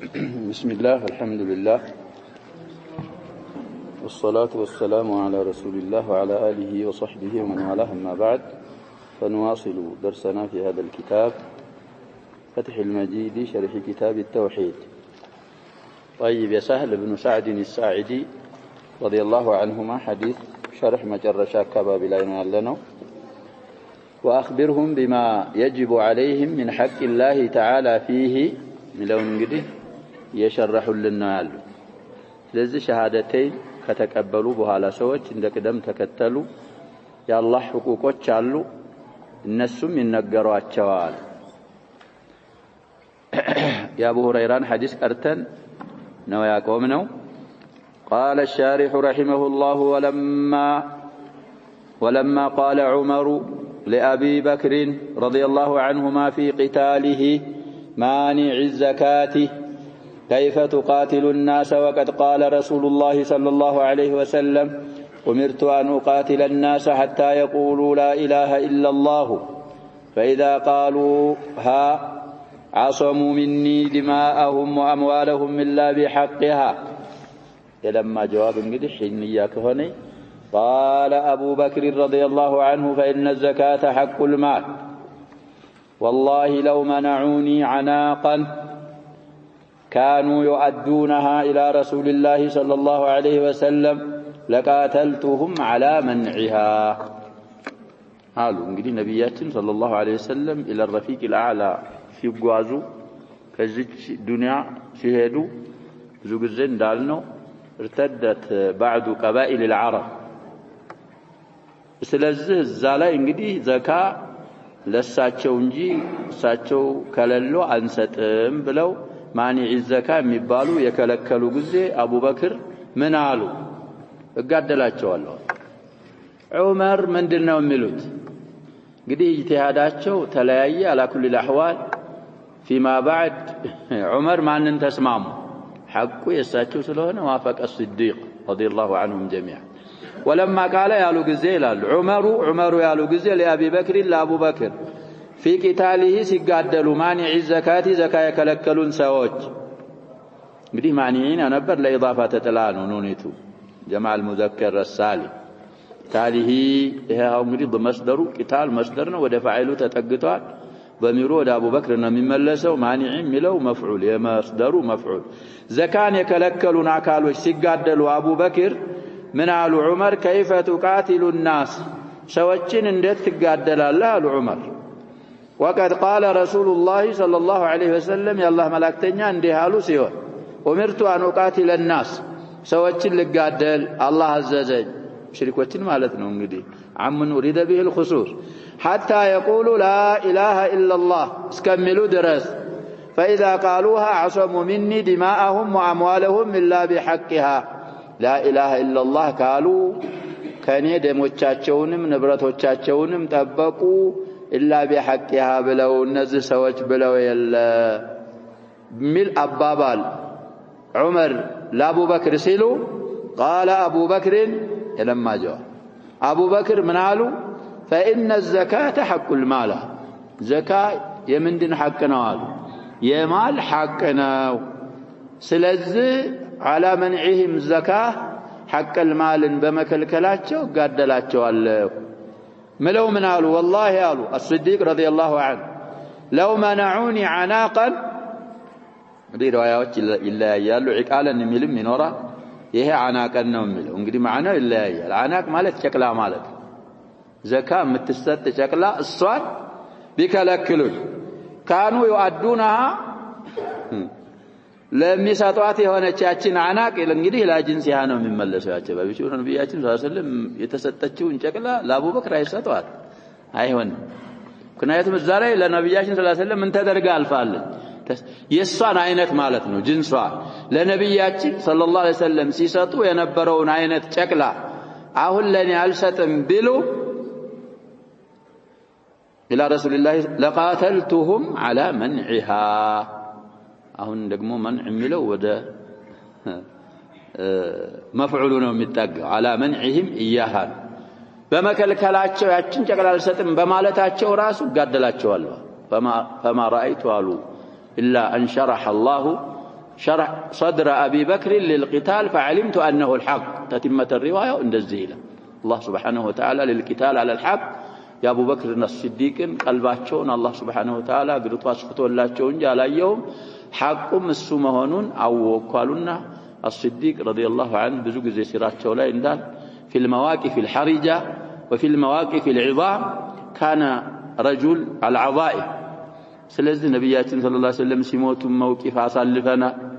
بسم الله الحمد لله والصلاة والسلام على رسول الله وعلى آله وصحبه ومن والاه أما بعد فنواصل درسنا في هذا الكتاب فتح المجيد شرح كتاب التوحيد. طيب يا سهل بن سعد الساعدي رضي الله عنهما حديث شرح مجرشا كباب لنا لنا وأخبرهم بما يجب عليهم من حق الله تعالى فيه ملون قده يشرح لنا يالو لذي شهادتين كتكبلوا بها لسوج عندك دم تكتلوا يا الله حقوقك شالو النسم من نقروا الشوال يا أبو هريرة حديث أرتن نوياكم نو قال الشارح رحمه الله ولما قال عمر لأبي بكر رضي الله عنهما في قتاله مانع الزكاة كيف تقاتل الناس وقد قال رسول الله صلى الله عليه وسلم أمرت أن أقاتل الناس حتى يقولوا لا إله إلا الله فإذا قالوها عصموا مني دماءهم وأموالهم إلا بحقها. لما جواب قد حنياك هني قال أبو بكر رضي الله عنه فإن الزكاة حق المال والله لو منعوني عناقا كانوا يؤدونها إلى رسول الله صلى الله عليه وسلم لقاتلتهم على منعها. قالوا انجدي نبياتنا صلى الله عليه وسلم إلى الرفيق الأعلى في قوازو كزج دنيا شهدوا زوج الزين دالنو ارتدت بعد قبائل العرب ስለዚህ እዛ ላይ እንግዲህ ዘካ ለሳቸው እንጂ እሳቸው ከለሎ አንሰጥም ብለው ማኒዕ ዘካ የሚባሉ የከለከሉ ጊዜ አቡበክር ምን አሉ? እጋደላቸዋለሁ። ዑመር ምንድነው የሚሉት? እንግዲህ ኢትሃዳቸው ተለያየ። على كل الاحوال فيما بعد ዑመር ማንን ተስማሙ? ሐቁ የሳቸው ስለሆነ وافق الصديق رضي الله عنهم جميعا. ولما قال يالو غزي يلال عمر يالو غزي لأبي بكر لأبو بكر في قتاله سيقادلوا مانع الزكاة زكاة يكلكلون سواج بدي معنيين أنبر لإضافة تتلانو نونيتو جمع المذكر السالي تاله هاو مريض مصدرو قتال مصدرنا ودفعلو تتقطوات بميرو ود أبو بكر من ملسو مانعين ملو مفعول يمصدرو مفعول زكاة يكلكلون عكالوش سيقادلوا أبو بكر من آل عمر كيف تقاتل الناس سوچن اندت تقادل الله آل عمر وقد قال رسول الله صلى الله عليه وسلم يا الله ملاكتنيا اندي هالو سيون أمرت أن أقاتل الناس سوچن لقادل الله عززج شركوچن مالتنا انجدي عم نريد به الخصوص حتى يقولوا لا إله إلا الله اسكملوا درس فإذا قالوها عصموا مني دماءهم وأموالهم إلا بحقها لا إله إلا الله قالوا كان دموچاچونم نبرتوچاچونم طبقوا إلا بحقها بلو نز سوچ بلو يل مل أبابال عمر لأبو بكر سيلو قال أبو بكر لما جاء أبو بكر منالو فإن الزكاة حق المال زكاة يمندن حقنا يمال حقنا سلذ على منعهم زكاة حق المال بمكلكلاتشو قادلاتشو ملو منالو والله يالو الصديق رضي الله عنه لو منعوني عناقا دي روايات إلا يالو عقالا نميلم من ورا يهي عناقا نميلو انقدي معنا إلا يال عناق مالت شكلا مالت زكاة متستت شكلا الصوت بكلكلون كانوا يؤدونها ለሚሰጧት የሆነቻችን አናቅ እንግዲህ ለአጅንሲያ ነው የሚመለሰው ያቸው በቢሹር ነብያችን ሰለላሁ ዐለይሂ ወሰለም የተሰጠችውን ጨቅላ ለአቡበክር አይሰጧት አይሆን ምክንያቱም እዛ ላይ ለነብያችን ሰለላሁ ዐለይሂ ወሰለም ምን ተደርጋ አልፋለች የሷን አይነት ማለት ነው ጅንሷ ለነብያችን ሰለላሁ ዐለይሂ ወሰለም ሲሰጡ የነበረውን አይነት ጨቅላ አሁን ለኔ አልሰጥም ቢሉ ኢላ ረሱልላህ ለቃተልቱሁም ዐላ መንዒሃ አሁን ደግሞ መንዕ የሚለው ወደ መፍዑሉ ነው የሚጠጋው على منعهم اياها በመከልከላቸው ያችን ጨቅላ አልሰጥም በማለታቸው ራሱ ጋደላቸዋል فما رأيت قالوا إلا أن شرح الله شرح صدر أبي بكر للقتال فعلمت أنه الحق. تتمة الرواية اندزيلة الله سبحانه وتعالى للقتال على الحق يا أبو بكر الصديق قلباتشون الله سبحانه وتعالى قلت واسفتوا الله تشون جال يوم حقهم السمهنون أو قالونا الصديق رضي الله عنه بزوج زي سيرات شولا إندال في المواقف الحرجة وفي المواقف العظام كان رجل العظائم. سلزي نبياتنا صلى الله عليه وسلم سيموت موقف أصلفنا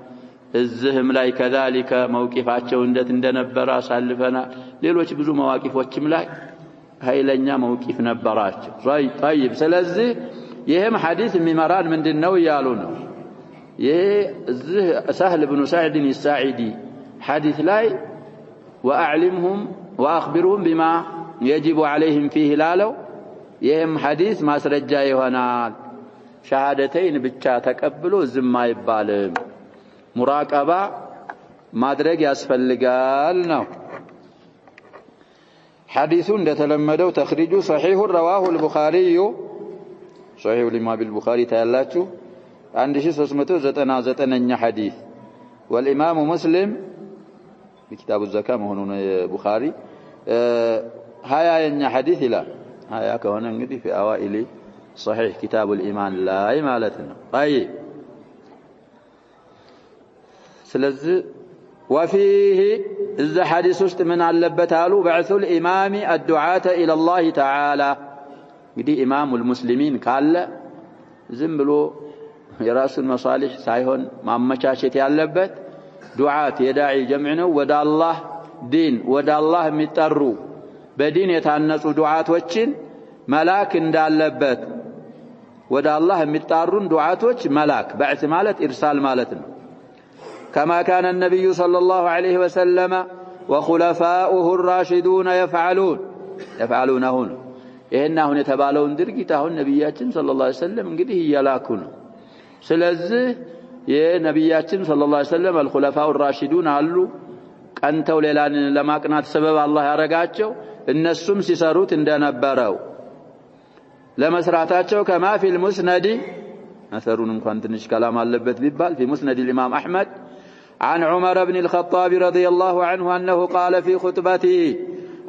الزهم لاي كذلك موقفاتቸው እንደነበረ አሳልፈና ሌሎች ብዙ መዋቂፎችም ላይ ኃይለኛ መውቂፍ ነበራቸው። طيب ስለዚህ ይሄም ሐዲስ የሚመራን ምንድነው ያሉ ነው። ይሄ سهل بن سعد الساعدي حديث ላይ واعلمهم واخبرهم بما يجب عليهم فيه ላለው ይሄም ሐዲስ ማስረጃ ይሆናል። ሸሃደተይን ብቻ ተቀብሎ ዝም አይባልም። مراقبة ማድረግ ያስፈልጋል ነው። حديثون እንደተለመደው تخريج صحيح رواه البخاري صحيح الإمام البخاري ታያላችሁ 1399ኛ حديث والإمام مسلم بكتاب الزكاة መሆኑን البخاري 20ኛ حديث ይላል 20 ከሆነ እንግዲህ في أوائل صحيح كتاب الإيمان ላይ ማለት ነው። طيب ስለዚህ وفيه إذا حديث ውስጥ ምን አለበት አሉ بعث الإمام الدعاة إلى الله تعالى እንግዲህ ኢማሙ المسلمين ካለ ዝም ብሎ የራሱን መሳሊህ ሳይሆን ማመቻቸት ያለበት ዱዓት የዳዒ ጀምዕ ነው። ወደ አላህ ዲን ወደ አላህ የሚጠሩ በዲን የታነጹ ዱዓቶችን መላክ እንዳለበት ወደ አላህ የሚጣሩን ዱዓቶች መላክ بعث ማለት ኢርሳል ማለት ነው። كما كان النبي صلى الله عليه وسلم وخلفاؤه الراشدون يفعلونه ይሄና አሁን የተባለውን ድርጊት አሁን ነብያችን ሰለላሁ ዐለይሂ ወሰለም እንግዲህ ይላኩ ነው። ስለዚህ የነብያችን ሰለላሁ ዐለይሂ ወሰለም الخلفاء الراشدون አሉ ቀንተው ሌላን ለማቅናት ሰበብ አላህ ያረጋቸው እነሱም ሲሰሩት እንደነበረው ለመስራታቸው كما في المسند اثرون እንኳን ትንሽ كلام አለበት ቢባል في مسند الامام احمد عن عمر بن الخطاب رضي الله عنه أنه قال في خطبته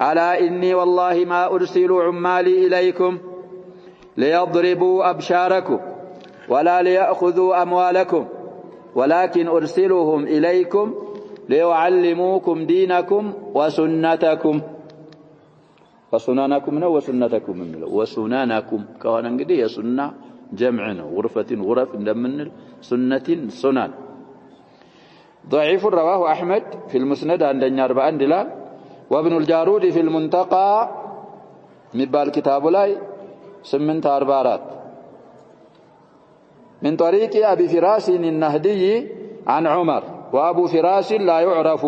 ألا إني والله ما أرسل عمالي إليكم ليضربوا أبشاركم ولا ليأخذوا أموالكم ولكن أرسلهم إليكم ليعلموكم دينكم وسنتكم وسننكم وسنتكم وسننكم كوانا نقدي يا سنة جمعنا غرفة غرف من سنة سنن. ضعيف رواه أحمد في المسند عندنا 4 دلال وابن الجارود في المنتقى مبال كتاب لاي 844 من طريق أبي فراس النهدي عن عمر وأبو فراس لا يعرف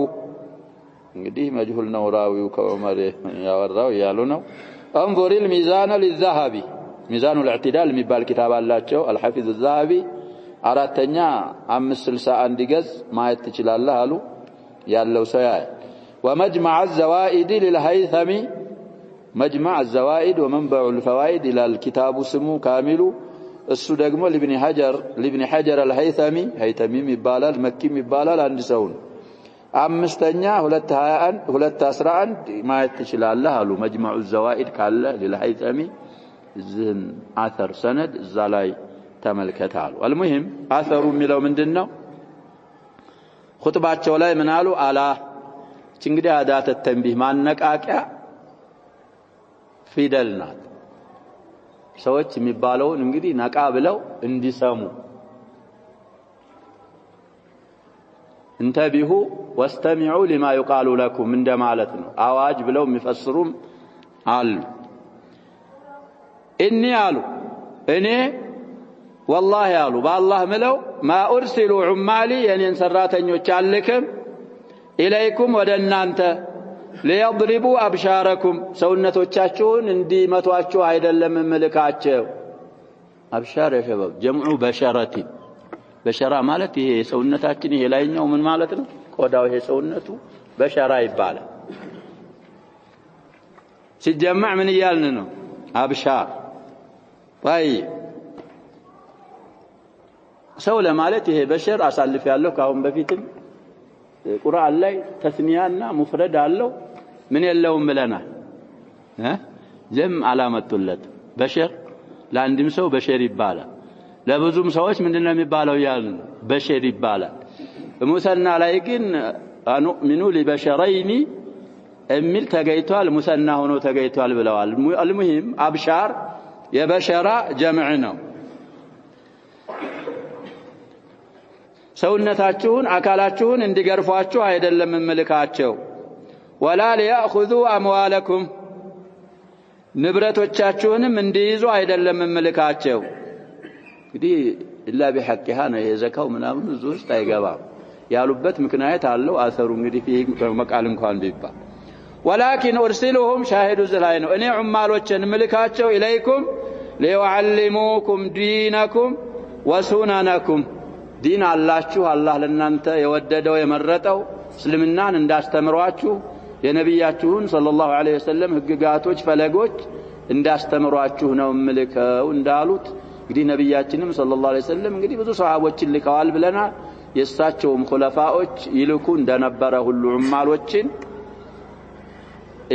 እንግዲህ መጅሁል ነው ራዊው ከዑመር ያወራው ያሉ ነው። انظر الميزان للذهبي ميزان الاعتدال مبال كتاب አላቸው الحافظ الذهبي አራተኛ 561 ገጽ ማየት ትችላለህ አሉ ያለው ሰው ومجمع الزوائد للهيثمي مجمع الزوائد ومنبع الفوائد الى الكتاب اسمه كامل እሱ ደግሞ لابن حجر الهيثمي ይባላል መኪም ይባላል አንድ ሰው ነው። አምስተኛ 211 ማየት ትችላለህ አሉ مجمع الزوائد ካለ للهيثمي ዝን አثر ሰነድ እዛ ላይ ተመልከታሉ። المهم አثሩ የሚለው ምንድነው? ኹጥባቸው ላይ ምን አሉ? አላ እንግዲህ አዳተ ተንቢህ ማነቃቂያ ፊደል ናት። ሰዎች የሚባለውን እንግዲህ ነቃ ብለው እንዲሰሙ እንተቢሁ ወስተሚዑ لما يقال لكم እንደማለት ነው። አዋጅ ብለው የሚፈስሩም አሉ። እኔ አሉ እኔ والله ያሉ በአላህ ምለው ما ارسل عمالي የኔን ሰራተኞች አልልክም ኢለይኩም ወደ እናንተ ليضربوا ابشاركم ሰውነቶቻችሁን እንዲመቷችሁ አይደለም መልካቸው። አብሻር የሸበብ ጀምዑ በሸረቲ በሸራ ማለት ይሄ ሰውነታችን ይሄ ላይኛው ምን ማለት ነው? ቆዳው ይሄ ሰውነቱ በሸራ ይባላል። ሲጀመዕ ምን ይያልን ነው? አብሻር طيب ሰው ለማለት ይሄ በሸር አሳልፍ ያለው ካሁን በፊትም ቁርአን ላይ ተስኒያና ሙፍረድ አለው ምን የለውም ብለናል ጀም አላመጡለት በሸር ለአንድም ሰው በሸር ይባላል ለብዙም ሰዎች ምንድነው የሚባለው ያልን በሸር ይባላል ሙሰና ላይ ግን አኑሚኑ ሊበሸረይኒ እሚል ተገይቷል ሙሰና ሆኖ ተገይቷል ብለዋል المهم አብሻር የበሸራ ጀምዕ ነው ሰውነታችሁን አካላችሁን እንዲገርፏችሁ አይደለም መልካቸው ወላ ሊያخذوا اموالكم ንብረቶቻችሁንም እንዲይዙ አይደለም መልካቸው እንግዲህ الا بحقها ነው የዘካው ምናምን ውስጥ አይገባም ያሉበት ምክንያት አለው አሰሩ እንግዲህ መቃል እንኳን ቢባል ولكن ارسلهم شاهدوا زلاي ነው እኔ ዑማሎችን መልካቸው ኢለይኩም ليعلموكم دينكم وسننكم ዲን አላችሁ አላህ ለናንተ የወደደው የመረጠው እስልምናን እንዳስተምሯችሁ የነብያችሁን ሰለላሁ ዐለይሂ ወሰለም ህግጋቶች ፈለጎች እንዳስተምሯችሁ ነው መልከው እንዳሉት እንግዲህ ነብያችንም ሰለላሁ ዐለይሂ ወሰለም እንግዲህ ብዙ ሱሐቦችን ልከዋል ብለናል የሳቸውም ኹለፋዎች ይልኩ እንደነበረ ሁሉ ዑማሎችን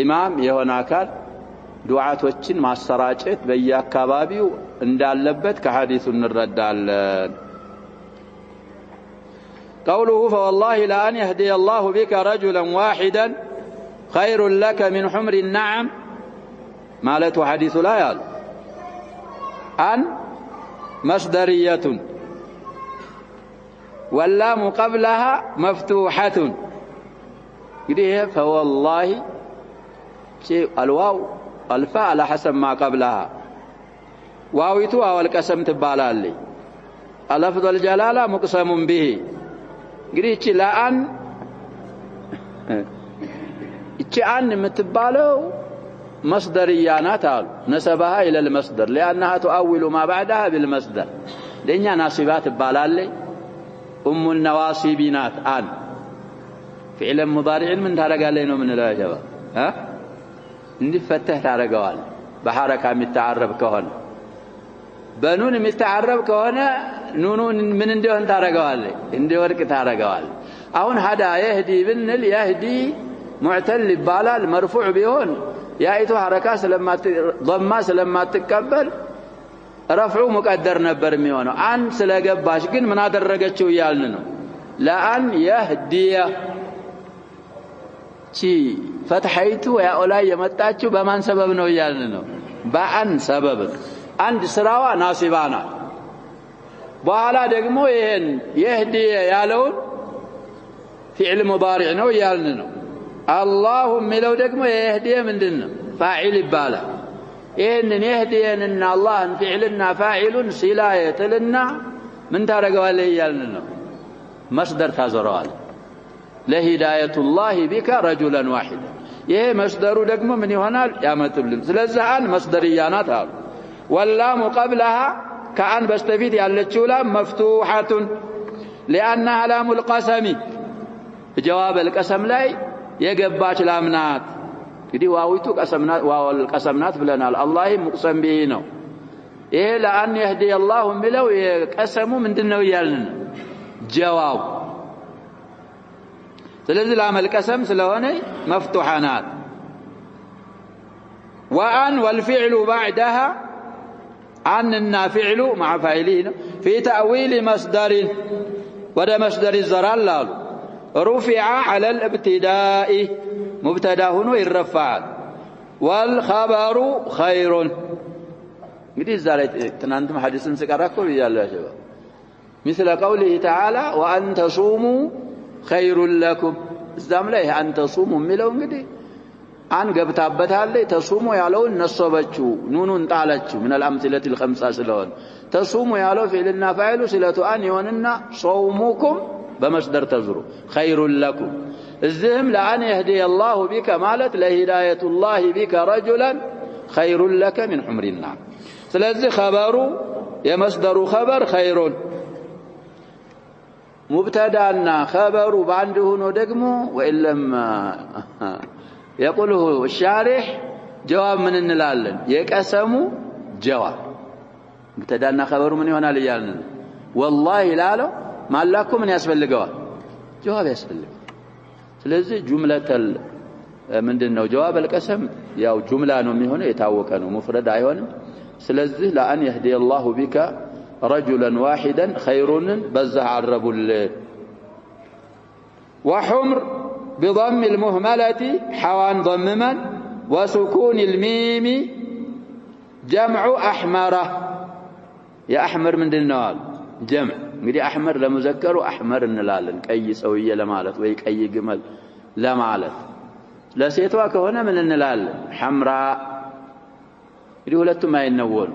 ኢማም የሆነ አካል ዱዓቶችን ማሰራጨት በየአካባቢው እንዳለበት ከሐዲሱ እንረዳለን قوله فوالله لأن يهدي الله بك رجلا واحدا خير لك من حمر النعم مالته حديث لا يال أن مصدرية واللام قبلها مفتوحة كده فوالله شيء الواو الفاء على حسب ما قبلها واويتها والقسم تبالالي لفظ الجلالة مقسم به እንግዲህ ለአን አን የምትባለው مصدرية ናት አሉ نسبها الى المصدر لانها تؤول ما بعدها بالمصدر ለኛ ናሲባት ትባላለች ام النواصبينات ان فعل مضارع من ታረጋለች ነው ምን ላይ ጀባ እንዲፈተህ ታረጋዋል በሐረካ የሚተዓረብ ከሆነ በኑን የሚተዓረብ ከሆነ ኑኑን ምን እንደሆነ ታረጋዋል እንደወርቅ ታረጋዋል አሁን هذا يهدي بالنل يهدي معتل ይባላል مرفوع ቢሆን ያይቱ ሐረካ ضمه ስለማትቀበል رفعው مقدر ነበር የሚሆነው አን ስለገባሽ ግን ምን አደረገችው ይያልን ነው لأن يهدي فتحيቱ ያኦላይ የመጣችው በማን ሰበብ ነው ይያልን ነው በአን ሰበብ አንድ ስራዋ ናሲባና በኋላ ደግሞ ይሄን يهدي ያለውን فعل مضارع ነው ያልን ነው اللهم ሚለው ደግሞ يهدي ምንድነው فاعل ይባላል ይሄንን يهديንና አላህን فعلنا فاعل ሲላየተልና ምን ታረጋዋለህ ያልን ነው مصدر ታዘረዋል لهدايه الله بك رجلا واحدا ይሄ መስደሩ ደግሞ ምን ይሆናል ያመጡልን ስለዚህ አን መስደርያናት አሉ واللام قبلها كأن بستفيد ያለችው ላም مفتوحة لأنها لام القسم جواب القسم ላይ የገባች ላም ናት እንግዲህ ዋዊቱ ቀሰምናት ዋወል ቀሰምናት ብለናል አላህ ሙቅሰም ቢሂ ነው ይሄ ለአን يهدي الله ሚለው የቀሰሙ ምንድነው ይያልን ጀዋብ ስለዚህ ላም القسم ስለሆነ مفتوحة ናት وأن والفعل بعدها أننا فعل مع فاعله في تأويل مصدر وده مصدر الزرال رفع على الابتداء مبتدا هنا يرفع والخبر خير እንግዲህ ዛሬ ትናንትም ሐዲስን ስቀራከው ይያላችሁ مثل قوله تعالى وأن تصوموا خير لكم እዛም ላይ أن تصوموا የሚለው እንግዲህ አን ገብታበታለች ተሱሙ ያለውን ነሰበችው ኑኑን ጣለችው من الامثله الخمسه ስለሆነ ተሱሙ ያለው فعلنا فاعل صله ان يوننا صومكم بمصدر تزرو خير لكم الذهم لان يهدي الله بك مالت لهدايه الله بك رجلا خير لك من حمر النعم ስለዚህ خبሩ የመስደሩ خبر خير مبتدانا خبሩ ባንድ ሆኖ ደግሞ ወይለም يقوله الشارح جواب من እንላለን የቀሰሙ جواب مبتدانا خبر من ይሆናል ይያልን والله ላለው ማላኩ ምን ያስፈልገዋል ጀዋብ ያስፈልጋል ስለዚህ ጁምለተል ምንድነው ጀዋብ القسم ያው ጁምላ ነው የሚሆነው የታወቀ ነው ሙፍረድ አይሆንም ስለዚህ ለአን يهدي الله بك رجلا واحدا خير بزه عربل وحمر بضم المهملة حوان ضمما وسكون الميم جمع أحمره يا أحمر من النوال جمع እንግዲህ أحمر ለሙዘከሩ أحمر እንላለን ቀይ ሰውዬ ለማለት ወይ ቀይ ግመል ለማለት ለሴቷ ከሆነ ምን እንላለን حمراء እንግዲህ ሁለቱም አይነወኑ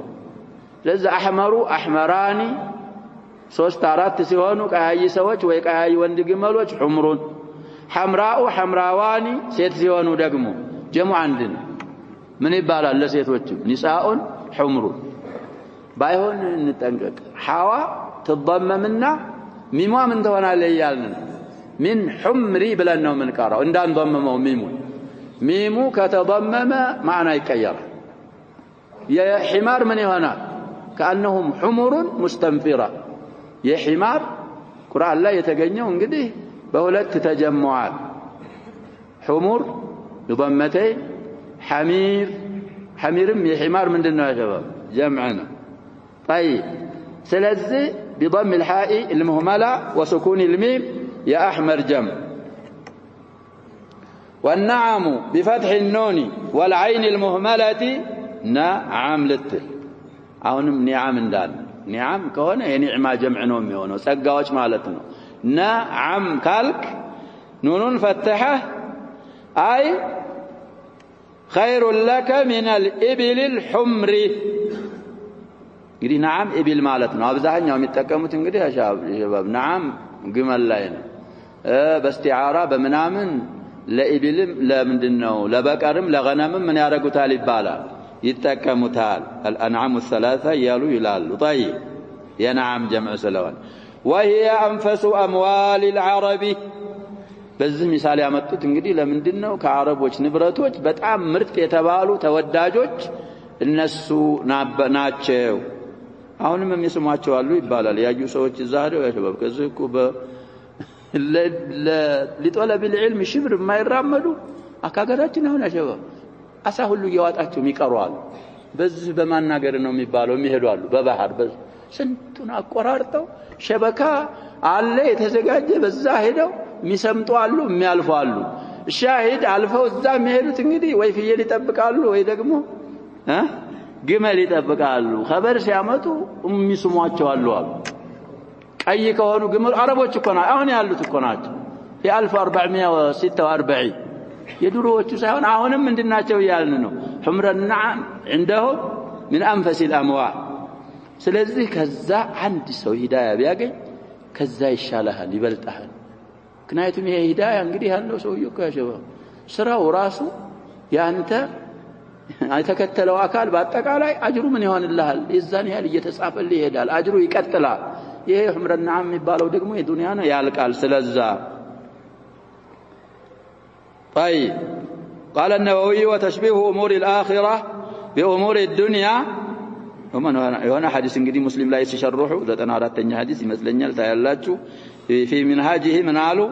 ለዛ أحمሩ أحمراني 3-4 ሲሆኑ ቀያይ ሰዎች ወይ ቀያይ ወንድ ግመሎች حمرون حمراء حمراواني ሴት ሲሆኑ ደግሞ جمع አንድ ነው ምን ይባላል ለሴቶችም نساء حمر ባይሆን እንጠንቀቅ حوا تضممنا ميموا من تሆናለህ ይያልን من حمري ብለን ነው የምንቀራው እንዳንضمመው ሚሙ ከተضمመ معنى ይቀየራል የحمار من ይሆናል كأنهم حمر مستنفرة የحمار ቁርአን ላይ የተገኘው እንግዲህ በሁለት ተጀምዓል حمر بضمتين حميرም የحمار ምንድነው ያሸባብ جمعنا طيب ስለዚህ بضم الحاء المهملة وسكون الميم يا أحمر جمع والنعم بفتح النون والعين المهملة نعم لتل አሁንም نعم እንዳል نعم ከሆነ የኒዕማ جمع ነው የሚሆነው ጸጋዎች ማለት ነው نعم ካልክ نون فتحه أي خير لك من الإبل الحمر እንግዲህ نعم إبل ማለት ነው አብዛኛው የሚጠቀሙት እንግዲህ ሸባብ نعم ግመል ላይ ነው በእስቲዓራ በመናምን ለኢብልም ለምንድነው ለበቀርም ለገነምም ምን ያረጉታል ይባላል ይተከሙታል الانعام الثلاثه ያሉ ይላሉ طيب يا نعم جمع سلوان وهي انفس اموال العرب በዚህ ምሳሌ ያመጡት እንግዲህ ለምንድነው ከአረቦች ንብረቶች በጣም ምርጥ የተባሉ ተወዳጆች እነሱ ናቸው አሁንም የሚስሟቸው አሉ ይባላል ያዩ ሰዎች ዛሬው ያሸባብ ከዚህ እኮ لطلب العلم شبر ما يرامدوا አካገራችን አሁን ያሸባብ አሳ ሁሉ እያዋጣቸው የሚቀሩዋል በዚህ በማናገር ነው የሚባለው የሚሄዱ አሉ በባህር ስንቱን አቆራርጠው ሸበካ አለ የተዘጋጀ በዛ ሄደው የሚሰምጡ አሉ የሚያልፉ አሉ ሻሂድ አልፈው እዛ የሚሄዱት እንግዲህ ወይ ፍየል ይጠብቃሉ ወይ ደግሞ ግመል ይጠብቃሉ خبر ሲያመጡ የሚስሟቸው አሉ ቀይ ከሆኑ ግመል አረቦች እኮ ነው አሁን ያሉት እኮ ናቸው የ1446 የድሮዎቹ ሳይሆን አሁንም ምንድናቸው ይያልን ነው حمر النعم عندهم من انفس الاموال ስለዚህ ከዛ አንድ ሰው ሂዳያ ቢያገኝ ከዛ ይሻላል ይበልጣል ምክንያቱም ይሄ ሂዳያ እንግዲህ ያለው ሰው እኮ ያሸባው ስራው ራሱ ያንተ አይተከተለው አካል በአጠቃላይ አጅሩ ምን ይሆንልሃል የዛን ያህል እየተጻፈልህ ይሄዳል አጅሩ ይቀጥላል ይሄ حمر النعم የሚባለው ደግሞ የዱንያ ነው ያልቃል ስለዛ طيب قال النووي وتشبيه امور الاخره بامور الدنيا ومن هنا حديث እንግዲህ ሙስሊም ላይ ሲሸርሑ 94ኛ ሐዲስ ይመስለኛል ታያላችሁ في منهاجه من قالوا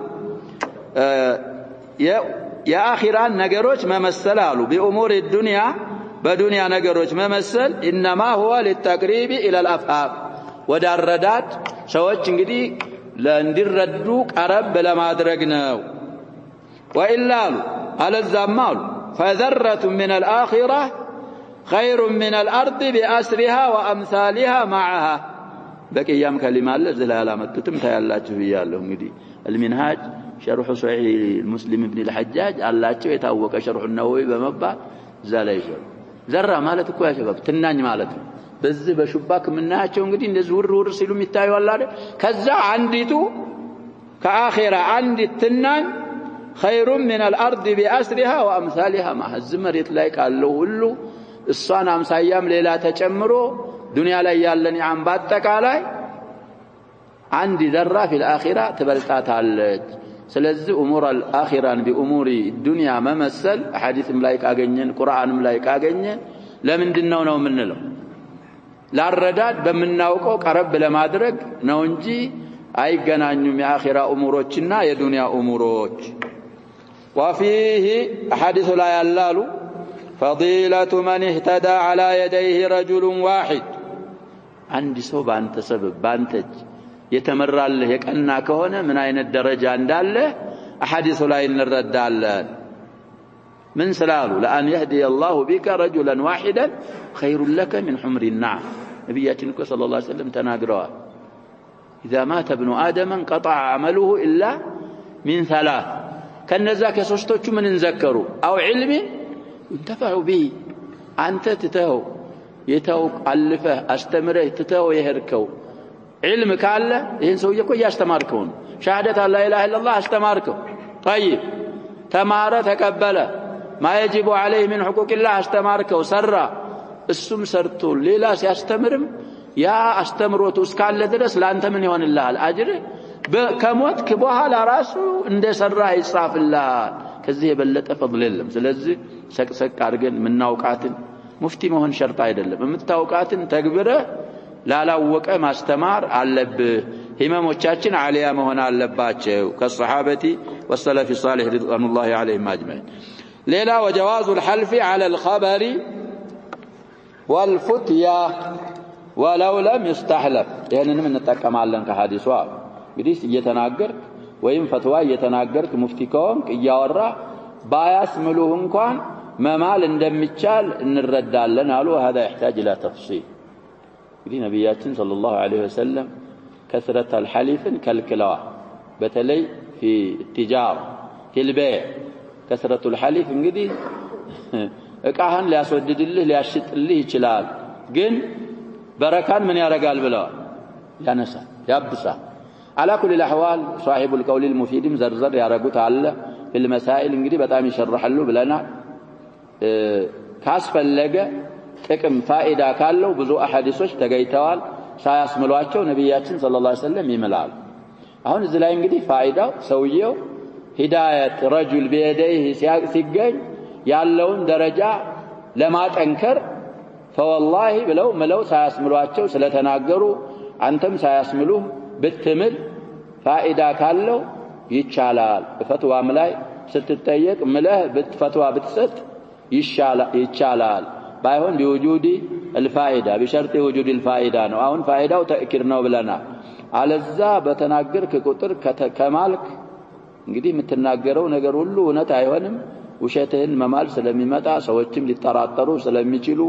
يا اخران ነገሮች መመሰል አሉ بامور الدنيا በዱንያ ነገሮች መመሰል انما هو للتقريب الى الافهام ወዳረዳት ሰዎች እንግዲህ ለእንዲረዱ ቀረብ ለማድረግ ነው والا على الزمال فذره من الاخره خير من الارض باسرها وامثالها معها በቂያም ከሊማ አለ ዘላላመጥተም ታያላችሁ ይያለው እንግዲህ المنهاج شرح صحيح المسلم ابن الحجاج አላቸው የታወቀ شرح النووي በመባል ዘላይሽ ዘራ ማለት እኮ ያሸባብ ትናኝ ማለት ነው በዚህ በሹባክ ምናያቸው እንግዲህ እንደዚህ ውር ሲሉ የሚታዩ አለ አይደል ከዛ አንዲቱ ከአኺራ አንዲት ትናኝ خير من الارض باسرها وامثالها مع الزمرت ላይ ካለው ሁሉ እሷን አምሳያም ሌላ ተጨምሮ ዱንያ ላይ ያለን ያም ባጠቃላይ አንድ ዘራ في الاخره ትበልጣታለች ስለዚህ امور الاخره بامور الدنيا መመሰል ሐዲስም ላይ ካገኘን ቁርአንም ላይ ካገኘን ለምንድነው ነው የምንለው ላረዳድ በመናውቀው ቀረብ ለማድረግ ነው እንጂ አይገናኙም የአኺራ ኡሙሮችና የዱንያ ኡሙሮች وفيه حديث لا يلال فضيلة من اهتدى على يديه رجل واحد عندي سو بانت سبب بانتج يتمرالله يقنا كهونه من اين الدرجه እንዳለ احاديث لا እንረዳለን من سلالو لأن يهدي الله بك رجلا واحدا خير لك من حمر النعم نبياتنا صلى الله عليه وسلم تناغروا إذا مات ابن آدم انقطع عمله إلا من ثلاث كنذا كسوستوچ من انذكروا أو علم ينتفع به أنت تتهو يتوق ألفه أستمره تتهو يهركو علم كاله ይሄን ሰውዬ እኮ ያስተማርከው ሻሃደት لا اله الا الله አስተማርከው طيب ተማረ ተቀበለ ما يجب عليه من حقوق الله አስተማርከው ሰራ እሱም ሰርቶ ሌላ ሲያስተምርም ያ አስተምሮቱ እስካለ ድረስ ላንተ ምን ይሆንልሃል አጅር ከሞትክ በኋላ ራሱ እንደሰራ ይጻፍልሃል ከዚህ የበለጠ ፈضል የለም ስለዚህ ሰቅሰቅ አድርገን ምናውቃትን ሙፍቲ መሆን ሸርጥ አይደለም የምታውቃትን ተግብረ ላላወቀ ማስተማር አለብህ ሂማሞቻችን አሊያ መሆን አለባቸው ከሱሐበቲ ወሰለፊ ሷሊህ ረضوانላሂ ዐለይሂም አጅመዒን ሌላ وجواز الحلف على الخبر والفتيا ولو لم يستحلف ይሄንንም እንጠቀማለን ከሐዲሱ እንግዲህ እየተናገር ወይም ፈትዋ እየተናገርክ ሙፍቲ ከሆንክ እያወራ ባያስምሉህ እንኳን መማል እንደሚቻል እንረዳለን አሉ هذا يحتاج الى تفصيل እንግዲህ ነብያችን ሰለላሁ ዐለይሂ ወሰለም كثرة الحلف كالكلوا بتلي في التجارة في البيع كثرة الحلف እንግዲህ እቃህን ሊያስወድድልህ ሊያሽጥልህ ይችላል ግን በረካን ምን ያረጋል ብለው ያነሳ ያብሳ على كل الاحوال صاحب القول المفيد زرزر ያረጉት አለ في المسائل እንግዲህ በጣም ይشرحሉ ብለና ካስፈለገ ጥቅም ፋይዳ ካለው ብዙ አሐዲሶች ተገይተዋል ሳያስምሏቸው ነብያችን ሰለላሁ ዐለይሂ ወሰለም ይምላል አሁን እዚህ ላይ እንግዲህ ፋይዳው ሰውየው ሂዳየት ረጁል በየደይህ ሲገኝ ያለውን ደረጃ ለማጠንከር فوالله ብለው መለው ሳያስምሏቸው ስለተናገሩ አንተም ሳያስምሉ ብትምል ፋይዳ ካለው ይቻላል ፈትዋም ላይ ስትጠየቅ ምለህ ብትፈትዋ ብትሰጥ ይቻላል بايهون بوجود الفائدة بشرط وجود الفائدة نو አሁን ፋይዳው ተእኪር ነው ብለና አለዛ በተናገርክ ቁጥር ከማልክ እንግዲህ የምትናገረው ነገር ሁሉ እውነት አይሆንም ውሸትህን መማል ስለሚመጣ ሰዎችም ሊጠራጠሩ ስለሚችሉ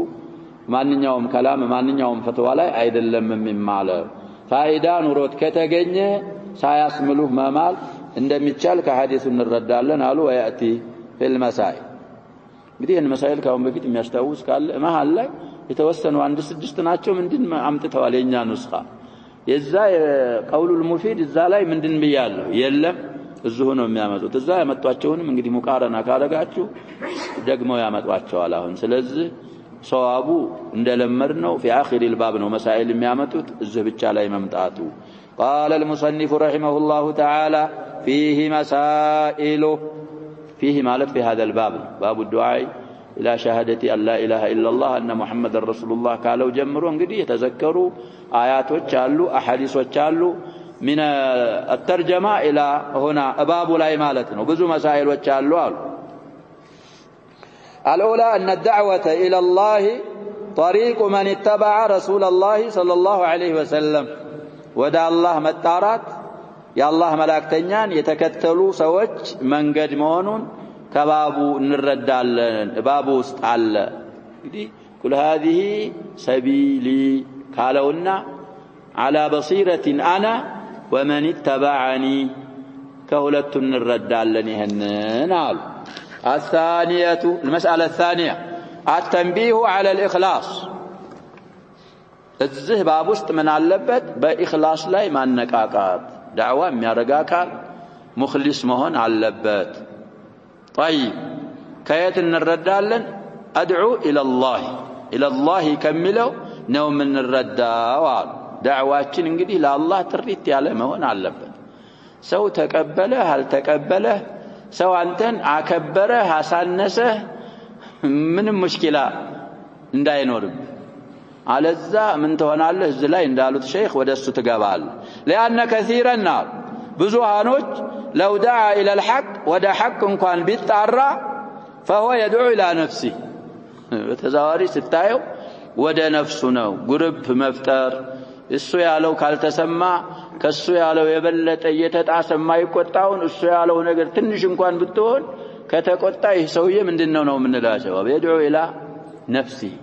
ማንኛውም ከላም ማንኛውም ፈትዋ ላይ አይደለም የሚማለው ፋይዳ ኑሮት ከተገኘ ሳያስምሉህ መማል እንደሚቻል ከሐዲሱ እንረዳለን አሉ ወያቲ في المسائل እንግዲህ المسائل ካሁን በፊት የሚያስተዋውስ ካለ መሃል ላይ የተወሰኑ አንድ ስድስት ናቸው ምንድን አምጥተዋል የኛ ኑስኻ የዛ ቀውሉል ሙፊድ እዛ ላይ ምንድን ብያለሁ የለም እዚሁ ነው የሚያመጡት እዛ ያመጣቸውንም እንግዲህ ሙቃረና ካረጋችሁ ደግሞ ያመጣቸዋል አሁን ስለዚህ ሰዋቡ እንደለመድነው في اخر الباب ነው مسائل የሚያመጡት እዚህ ብቻ ላይ መምጣቱ قال المصنف رحمه الله تعالى فيه مسائل فيه مالت في هذا الباب باب الدعاء الى شهادة ان لا اله الا الله ان محمد رسول الله قالوا جمروا እንግዲህ የተዘከሩ አያቶች አሉ አሐዲሶች አሉ من الترجمه الى هنا باب ላይ ማለት ነው ብዙ مسائلዎች አሉ الاولى ان الدعوه الى الله طريق من اتبع رسول الله صلى الله عليه وسلم ወደ አላህ መጣራት የአላህ መላእክተኛን የተከተሉ ሰዎች መንገድ መሆኑን ከባቡ እንረዳለን ባቡ ውስጥ አለ እንግዲህ كل هذه سبيلي قالونا على بصيرة انا ومن اتبعني كሁለቱ እንረዳለን ይሄንን አሉ الثانية المسألة الثانية التنبيه على الإخلاص እዚህ ባብ ውስጥ ምን አለበት በኢኽላስ ላይ ማነቃቃት ዳዕዋ የሚያረጋካል ሙኽሊስ መሆን አለበት طيب ከየት እንረዳለን ادعو الى الله ከሚለው ነው የምንረዳው ዳዕዋችን እንግዲህ ለአላህ ጥሪት ያለ መሆን አለበት ሰው ተቀበለህ አልተቀበለህ ሰው አንተን አከበረህ አሳነሰህ ምንም ሙሽኪላ እንዳይኖርም አለዛ ምን ትሆናለህ እዚህ ላይ እንዳሉት ሼክ ወደሱ ትገባለህ لأن كثيرا ብዙሃኖች لو دعا إلى الحق ወደ ሐቅ እንኳን ቢጣራ فهو يدعو إلى نفسه በተዛዋሪ ስታየው ወደ ነፍሱ ነው ግሩፕ መፍጠር እሱ ያለው ካልተሰማ ከሱ ያለው የበለጠ እየተጣሰ የማይቆጣውን እሱ ያለው ነገር ትንሽ እንኳን ብትሆን ከተቆጣ ይህ ሰውዬ ምንድነው ነው የምንላቸው يدعو إلى نفسه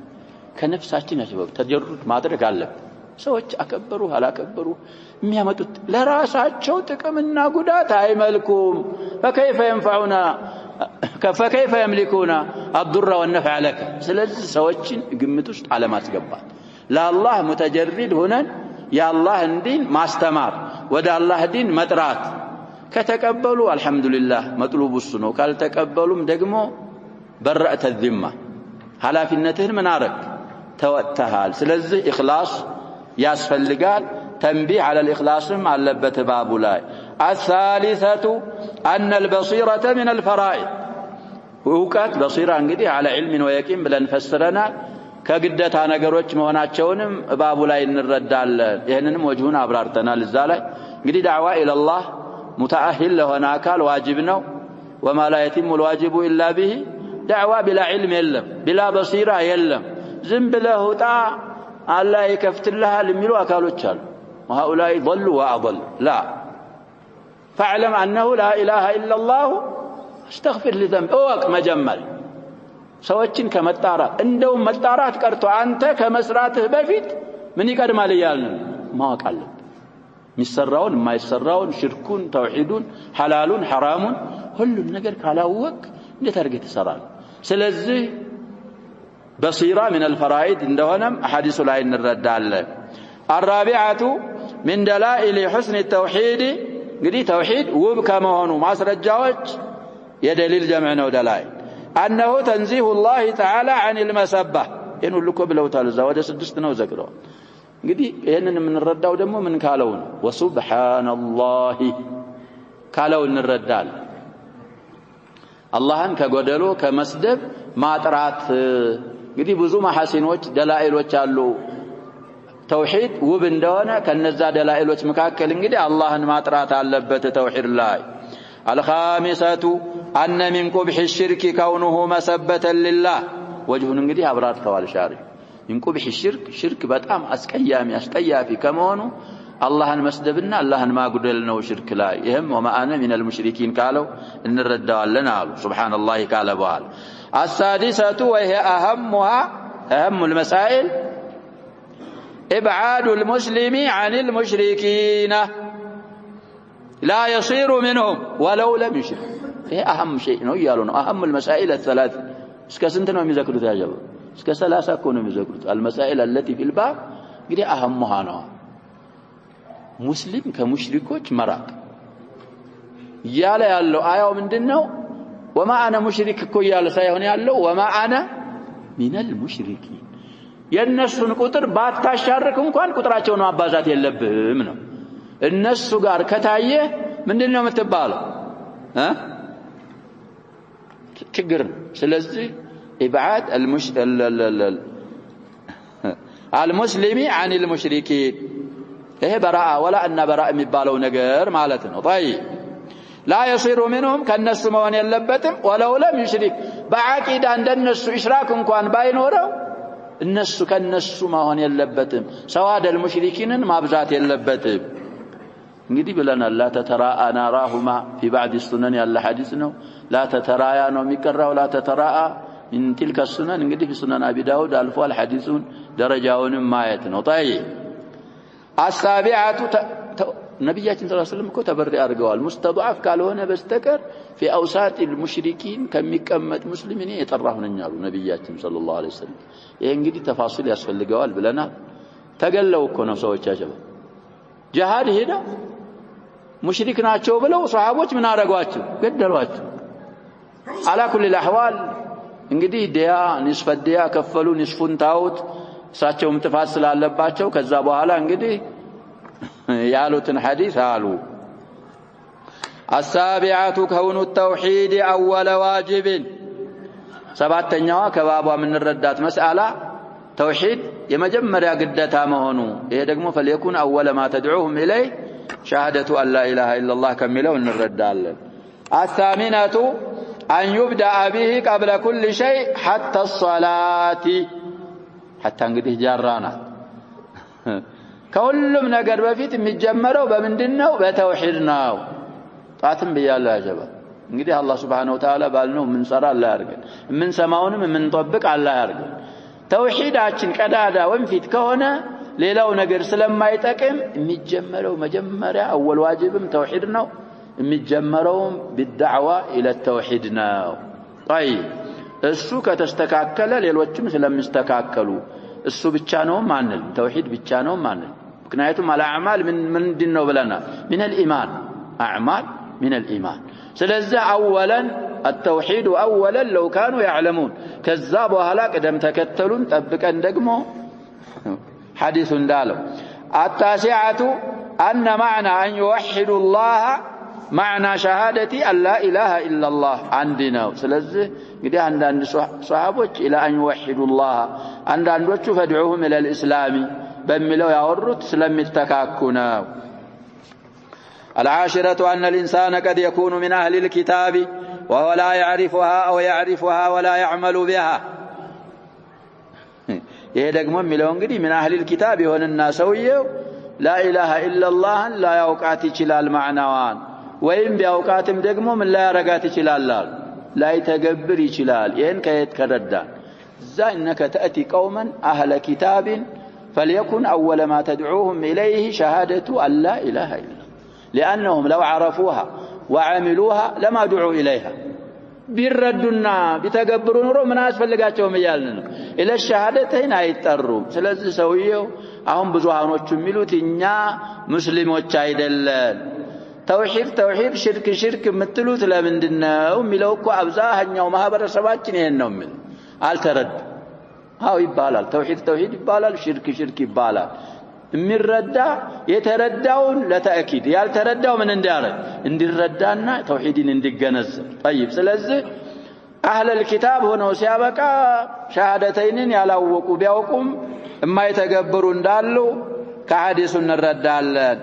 ከነፍሳችን ያስበው ተጀሩት ማድረግ አለበት ሰዎች አከበሩ አላከበሩ የሚያመጡት ለራሳቸው ጥቅምና ጉዳት አይመልኩም فكيف ينفعنا فكيف يملكون الضر والنفع لك ስለዚህ ሰዎችን ግምት ውስጥ አለማስገባት ለአላህ ሙተጀሪድ ሆነን የአላህን ዲን ማስተማር ወደ አላህ ዲን መጥራት ከተቀበሉ አልহামዱሊላህ መጥሉብ እሱ ነው ካልተቀበሉም ደግሞ በረአተ الذمه ኃላፊነትህን ምን አረክ ተወጥተሃል ስለዚህ ኢኽላስ ያስፈልጋል تنبيه على الإخلاص علبت باب لا الثالثة أن البصيرة من الفرائض وقت بصيرة انقدي على علم ويقين بلن فسرنا كقدت ነገሮች መሆናቸውንም ባቡ ላይ እንረዳለን ይሄንንም ወጅሁን አብራርተናል እዛ ላይ እንግዲህ ዳዕዋ الى الله متأهل ለሆነ አካል ዋጅብ ነው وما لا يتم الواجب الا به دعوة بلا علم የለም بلا بصيرة የለም ዝም ብለህ ውጣ አላህ ይከፍትልሃል የሚሉ አካሎች አሉ وهؤلاء ضلوا واضل لا فاعلم انه لا اله الا الله استغفر لذنب اوق مجمل ሰዎችን ከመጣራት እንደው መጣራት ቀርቶ አንተ ከመስራትህ በፊት ምን ይቀድማል ይያልን ማወቅ አለበት ሚሰራውን የማይሰራውን ሽርኩን ተውሂዱን ሐላሉን ሐራሙን ሁሉን ነገር ካላወቅ እንዴት አድርገህ ትሰራለህ ስለዚህ بصيرة من الفرائض እንደሆነም ሐዲሱ ላይ እንረዳለን الرابعة من دلائل حسن التوحيد እንግዲህ ተውሂድ ውብ ከመሆኑ ማስረጃዎች የደሊል ጀምዕ ነው ደላይ أنه تنزيه الله تعالى عن المسبة إنه لكم لو تعالى وده سدستنا وذكره እንግዲህ ይሄንን የምንረዳው ደግሞ ምን ካለው ነው ወሱብሃንአላህ ካለው እንረዳል አላህን ከጎደሎ ከመስደብ ማጥራት እንግዲህ ብዙ መሐሲኖች ደላኢሎች አሉ ተውሂድ ውብ እንደሆነ ከነዛ ደላኢሎች መካከል እንግዲህ አላህን ማጥራት አለበት ተውሂድ ላይ الخامسة أن من قبح الشرك كونه مسبة لله وجهن እንግዲህ አብራርተዋል ሻሪ من قبح الشرك شرك በጣም አስቀያሚ አስጠያፊ ከመሆኑ አላህን መስደብና አላህን ማጉደል ነው ሽርክ ላይ ይሄም وما أنا من المشركين قالوا እንረዳዋለን አሉ ሱብሃንአላህ ካለ በኋላ السادسة وهي أهم المسائل إبعاد المسلم عن المشركين لا يصير منهم ولو لم يشرك هي أهم شيء ነው ይያሉ ነው أهم المسائل الثلاث እስከ ስንት ነው የሚዘክሩት ያጀበ እስከ 30 እኮ ነው የሚዘክሩት المسائل التي في الباب እንግዲህ أهمها ነው ሙስሊም ከሙሽሪኮች መራቅ ያለ ያለው አያው ምንድነው وما أنا مشرك እኮ ያለ ሳይሆን ያለው وما أنا من المشركين የነሱን ቁጥር ባታሻርክ እንኳን ቁጥራቸውን ማባዛት የለብህም ነው እነሱ ጋር ከታየ ምንድነው የምትባለው ችግር ስለዚህ ኢብዓድ المسلم عن المشركين ይሄ በራአ ወላ እና በራአ የሚባለው ነገር ማለት ነው طيب لا يصير منهم ከነሱ መሆን የለበትም ولو لم يشرك በአቂዳ እንደነሱ ኢሽራክ እንኳን ባይኖረው እነሱ ከነሱ መሆን የለበትም سواد المشركين ማብዛት የለበትም እንግዲህ ብለናል لا تتراءى ناراهما في بعض السنن ያለ ሐዲስ ነው لا تترايا ነው የሚቀራው لا تتراءى من تلك السنن እንግዲህ في سنن ابي داود አልፏል ሐዲሱን ደረጃውንም ማየት ነው طيب السابعة ነብያችን ሰለላሁ ዐለይሂ ወሰለም እኮ ተበሪ አድርገዋል ሙስተضعፍ ካልሆነ በስተቀር في اوساط المشركين ከሚቀመጥ ሙስሊም እኔ የጠራሁ ነኝ አሉ ነብያችን ሰለላሁ ዐለይሂ ወሰለም ይሄ እንግዲህ ተፋሲል ያስፈልገዋል ብለናል ተገለው እኮ ነው ሰዎች ያጀበ ጂሃድ ሄዳ ሙሽሪክ ናቸው ብለው ሷሃቦች ምን አደረጓቸው ገደሏቸው አላ ኩል الاحوال እንግዲህ ዲያ ንስፈ ዲያ ከፈሉ ንስፉን ታውት እሳቸውም ጥፋት ስላለባቸው ከዛ በኋላ እንግዲህ ያሉትን ሐዲስ አሉ السابعة كون التوحيد أول واجب سبعتኛዋ ከባቧ ምን ረዳት መስአላ توحيد يمجمر قدتا مهنو إيه دقمو فليكون أول ما تدعوهم إليه شهادة أن لا إله إلا الله كملوا الرد على الثامنة أن يبدأ به قبل كل شيء حتى الصلاة حتى نقده جارانا كل من قرب فيت متجمروا بمندنا وبتوحيدنا طاعتم بيا الله يا جبا نقده الله سبحانه وتعالى بالنو من صار الله يرجع من سماون من طبق الله يرجع توحيداتችን ቀዳዳ ወንፊት ከሆነ ሌላው ነገር ስለማይጠቅም የሚጀመረው መጀመሪያ اول واجبም ተውሂድ ነው የሚጀመረው بالدعوه الى التوحيد ነው طيب እሱ ከተስተካከለ ሌሎችም ስለሚስተካከሉ እሱ ብቻ ነው ማንል ተውሂድ ብቻ ነው ማንል ምክንያቱም አልአዕማል ምንድነው ብለና من الايمان اعمال من الايمان ስለዚህ اولا التوحيد اولا لو كانوا يعلمون كذا بوهلا قدم تكتلون طبقن دغمو حديث እንዳለው التاسعة أن معنى أن يوحد الله معنى شهادة أن لا إله إلا الله عندنا ስለዚህ እንግዲህ አንዳንድ ሷሃቦች الى أن يوحد الله አንዳንዶቹ فدعوهم الى الاسلام በሚለው ያወሩት ስለሚተካኩና العاشرة أن الإنسان قد يكون من أهل الكتاب وهو لا يعرفها أو يعرفها ولا يعمل بها يهدقم ملون قدي من أهل الكتاب هون الناس لا إله إلا الله لا يوقعت جلال معنوان وإن بأوقاتهم دقمهم لا يرقات جلال لا يتقبر جلال ين كيت كردان زي إنك تأتي قوما أهل كتاب فليكن أول ما تدعوهم إليه شهادة أن لا إله إلا الله لأنهم لو عرفوها وعملوها لما دعوا إليها بيردنا بتقبرون رو من أسفلقاتهم يالنا إلى الشهادتين هيتطروا ስለዚህ ሰውየው አሁን ብዙሃኖቹ የሚሉት እኛ ሙስሊሞች አይደለን ተውሂድ ሽርክ የምትሉት ለምንድነው የሚለው እኮ አብዛኛው ማህበረሰባችን ይሄን ነው የሚል አልተረድ አው ይባላል ተውሂድ ይባላል ሽርክ ይባላል የሚረዳ የተረዳውን ለተአኪድ ያልተረዳው ምን እንዲያረግ እንዲረዳና ተውሂድን እንዲገነዘብ طيب ስለዚህ اهل الكتاب ሆነው ሲያበቃ ሸሃደተይንን ያላወቁ ቢያውቁም የማይተገብሩ እንዳሉ ከሐዲሱ እንረዳለን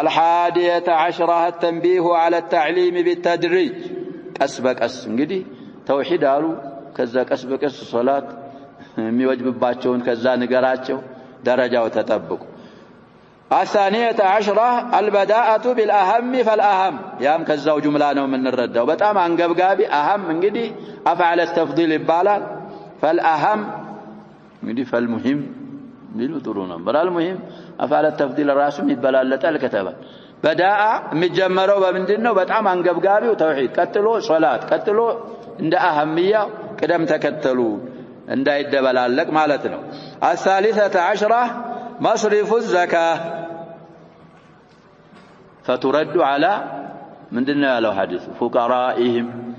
الحادية عشرة التنبيه على التعليم بالتدريج ቀስ በቀስ እንግዲህ ተውሂድ አሉ ከዛ ቀስ በቀስ ሶላት የሚወጅብባቸውን ከዛ ንገራቸው درجة وتطبق الثانية عشرة البداءة بالأهم فالأهم يام كزاو جملة من الردة وبتام عن قبقابي أهم من قدي أفعل التفضيل البالال فالأهم قدي فالمهم ديلو ترونا برا المهم أفعل التفضيل الراسم يتبلال لتالكتابة بداء متجمروا بمندنا وبتام عن قبقابي وتوحيد كتلو صلاة كتلو عند أهمية كدم تكتلو عند يدبلال لك مالتنا الثالثة عشرة مصرف الزكاة فترد على من دنا له حديث فقرائهم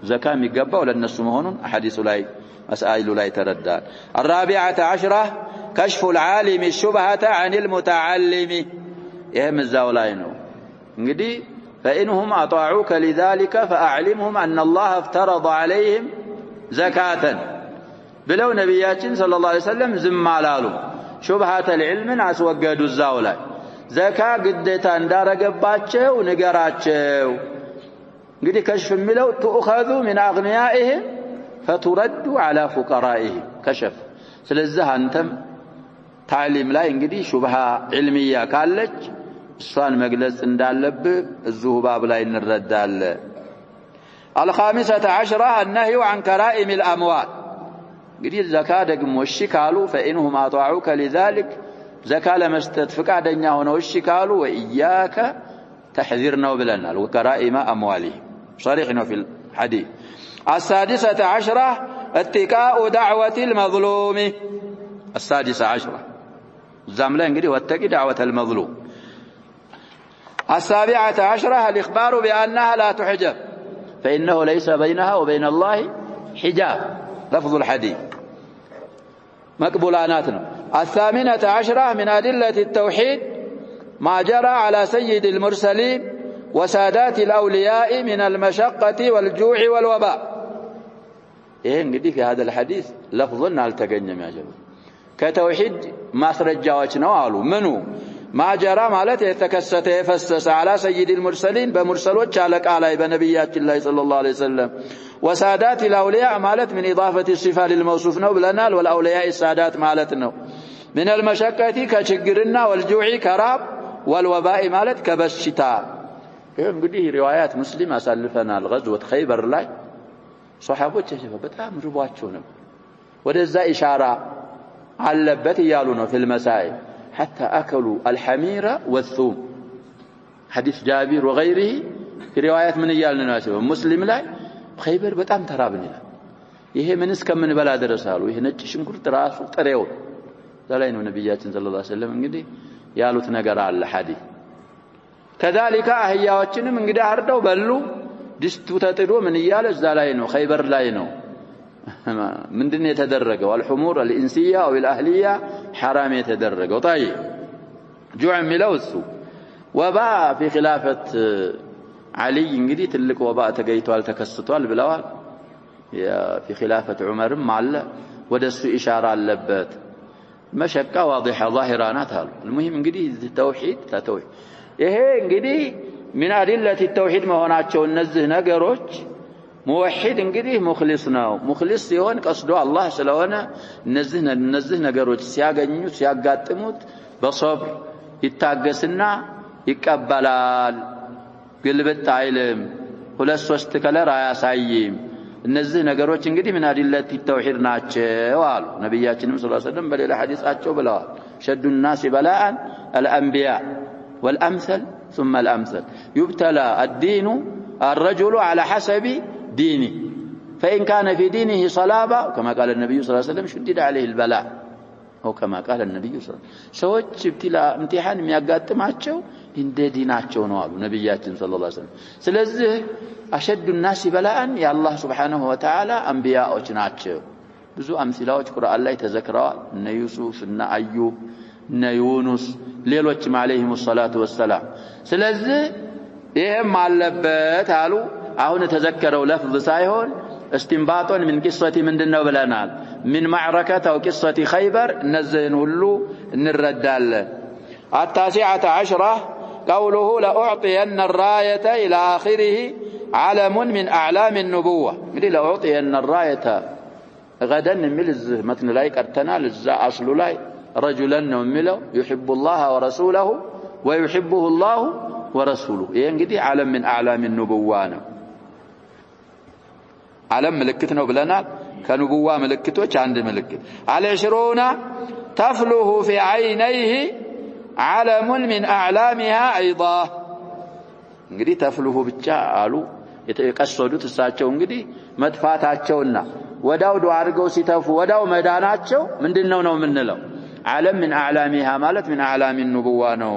زكاة مقبة ولا الناس مهون حديث لاي مسائل لا يتردد الرابعة عشرة كشف العالم الشبهة عن المتعلم يهم الزاولينو انقدي فإنهم أطاعوك لذلك فأعلمهم أن الله افترض عليهم زكاة بلو نبياتين صلى الله عليه وسلم زمالالو شبهة العلم اسوقدوا الزاولا زكاة قدتا اندارقباتشو ونقراتشو قد كشف ملو تؤخذوا من أغنيائهم فتردوا على فقرائهم كشف سلزها انتم تعليم لا ينقدي شبهة علمية كالج الصان مجلس اندالب الزهباب لا ينردال الخامسة عشرة النهي عن كرائم الأموال قدير زكاة دقم والشكالو فإنهم أطاعوك لذلك زكاة لما استدفق عدنيا هنا والشكالو وإياك تحذرنا وبلنا وكرائم أموالهم صريحنا في الحديث السادسة عشرة اتقاء دعوة المظلوم السادسة عشرة الزاملين قدير واتقي دعوة المظلوم السابعة عشرة الإخبار بأنها لا تحجب فإنه ليس بينها وبين الله حجاب لفظ الحديث مقبولاناتنا الثامنة عشرة من أدلة التوحيد ما جرى على سيد المرسلين وسادات الأولياء من المشقة والجوع والوباء ይሄ እንግዲህ هذا الحديث لفظን አልተገኘም ያጀው ከተውሂድ ማስረጃዎች ነው አሉ ምኑ ማጀራ ማለት የተከሰተ የፈሰሰ على سيد المرسلين በሙርሰሎች አለቃ ላይ በነብያችን ላይ ሰለላሁ ዐለይሂ ወሰለም وسادات الاولياء ማለት من اضافه الصفه للموصوف ነው ብለናል والاولياء السادات ማለት ነው من المشقه ከችግርና والجوع كراب والوباء ማለት ከበሽታ ይሄ እንግዲህ ሪዋያት ሙስሊም አሳልፈናል غزوه خيبر ላይ ሷሃቦች በጣም ርቧቸው ነበር ወደዛ ኢሻራ አለበት ይያሉ ነው في المسائل حتى اكلوا الحمير والثوم حديث جابر وغيره في روايات من يالنا ناسو مسلم ላይ خيبر በጣም ተራብን ይላል ይሄ ምንስ ከምን በላ ደረሳሉ ይሄ ነጭ ሽንኩርት ራሱ ጥሬው ዛላይ ነው ነብያችን ሰለላሁ ዐለይሂ ወሰለም እንግዲህ ያሉት ነገር አለ ሐዲስ كذلك አህያዎችንም እንግዲህ አርደው በሉ ድስቱ ተጥዶ ምን ይያለ እዛ ላይ ነው خيبر ላይ ነው ምንድነው የተደረገው الحمور الانسيه او الاهليه حرام የተደረገው طيب جوع ሚለውሱ وباء في خلافه علي እንግዲህ ትልቅ ወባእ ተገይቷል ተከስቷል ብለዋል في خلافه عمرም አለ ወደሱ ኢሻራ አለበት مشقه واضحه ظاهره ናት አሉ المهم እንግዲህ ተውሂድ ይሄ እንግዲህ من ادله التوحيد መሆናቸው እነዚህ ነገሮች موحد እንግዲህ ሙኽሊስ ነው ሙኽሊስ ሲሆን ቀስዶ አላህ ስለሆነ እነዚህ ነገሮች ሲያገኙት ሲያጋጥሙት በصبر ይታገስና ይቀበላል ግልብጥ አይልም ሁለት ሶስት ከለር አያሳይም እነዚህ ነገሮች እንግዲህ من ادله التوحيد ናቸው አሉ ነብያችንም ሰለላሁ ዐለይሂ ወሰለም በሌላ ሐዲሳቸው ብለዋል شد الناس بلاء الانبياء والامثل ثم الامثل يبتلى الدين الرجل على حسب دينه فإن كان في دينه صلابة كما قال النبي صلى الله عليه وسلم شدد عليه البلاء أو كما قال النبي صلى الله عليه وسلم سوتش ابتلاء امتحان የሚያጋጥማቸው እንደ ዲናቸው ነው አሉ ነብያችን ሰለላሁ ዐለይሂ ወሰለም ስለዚህ أشد الناس بلاء يا الله سبحانه وتعالى أنبياءዎች ናቸው ብዙ አምሲላዎች ቁርአን ላይ ተዘክረዋል እነ ዩሱፍ እነ አዩብ እነ ዩኑስ ሌሎችም አለይሂም ሰላቱ ወሰላም ስለዚህ ይሄም አለበት አሉ አሁን ተዘከረው ለፍዝ ሳይሆን استنباطን من قصه ምንድነው ብለናል من معركه او قصه خيبر እነዚህን ሁሉ እንረዳለን التاسعة عشرة قوله لأعطين الراية إلى آخره علم من أعلام النبوة እንግዲህ لأعطين الراية غدا من متن ላይ ቀርተናል እዛ አስሉ ላይ رجلا ነው የሚለው يحب الله ورسوله ويحبه الله ورسوله ይሄ እንግዲህ علم من أعلام النبوة ነው علم ملكت ነው ብለናል ከንቡዋ ምልክቶች አንድ ምልክት العشرون تفله في عينيه علم من أعلامها أيضا እንግዲህ تفله ብቻ አሉ የተቀሰዱት እሳቸው እንግዲህ መጥፋታቸውና ወዳው ዱዓ አድርገው ሲተፉ ወዳው መዳናቸው ምንድነው ነው የምንለው علم من أعلامها ማለት من أعلام النبوة ነው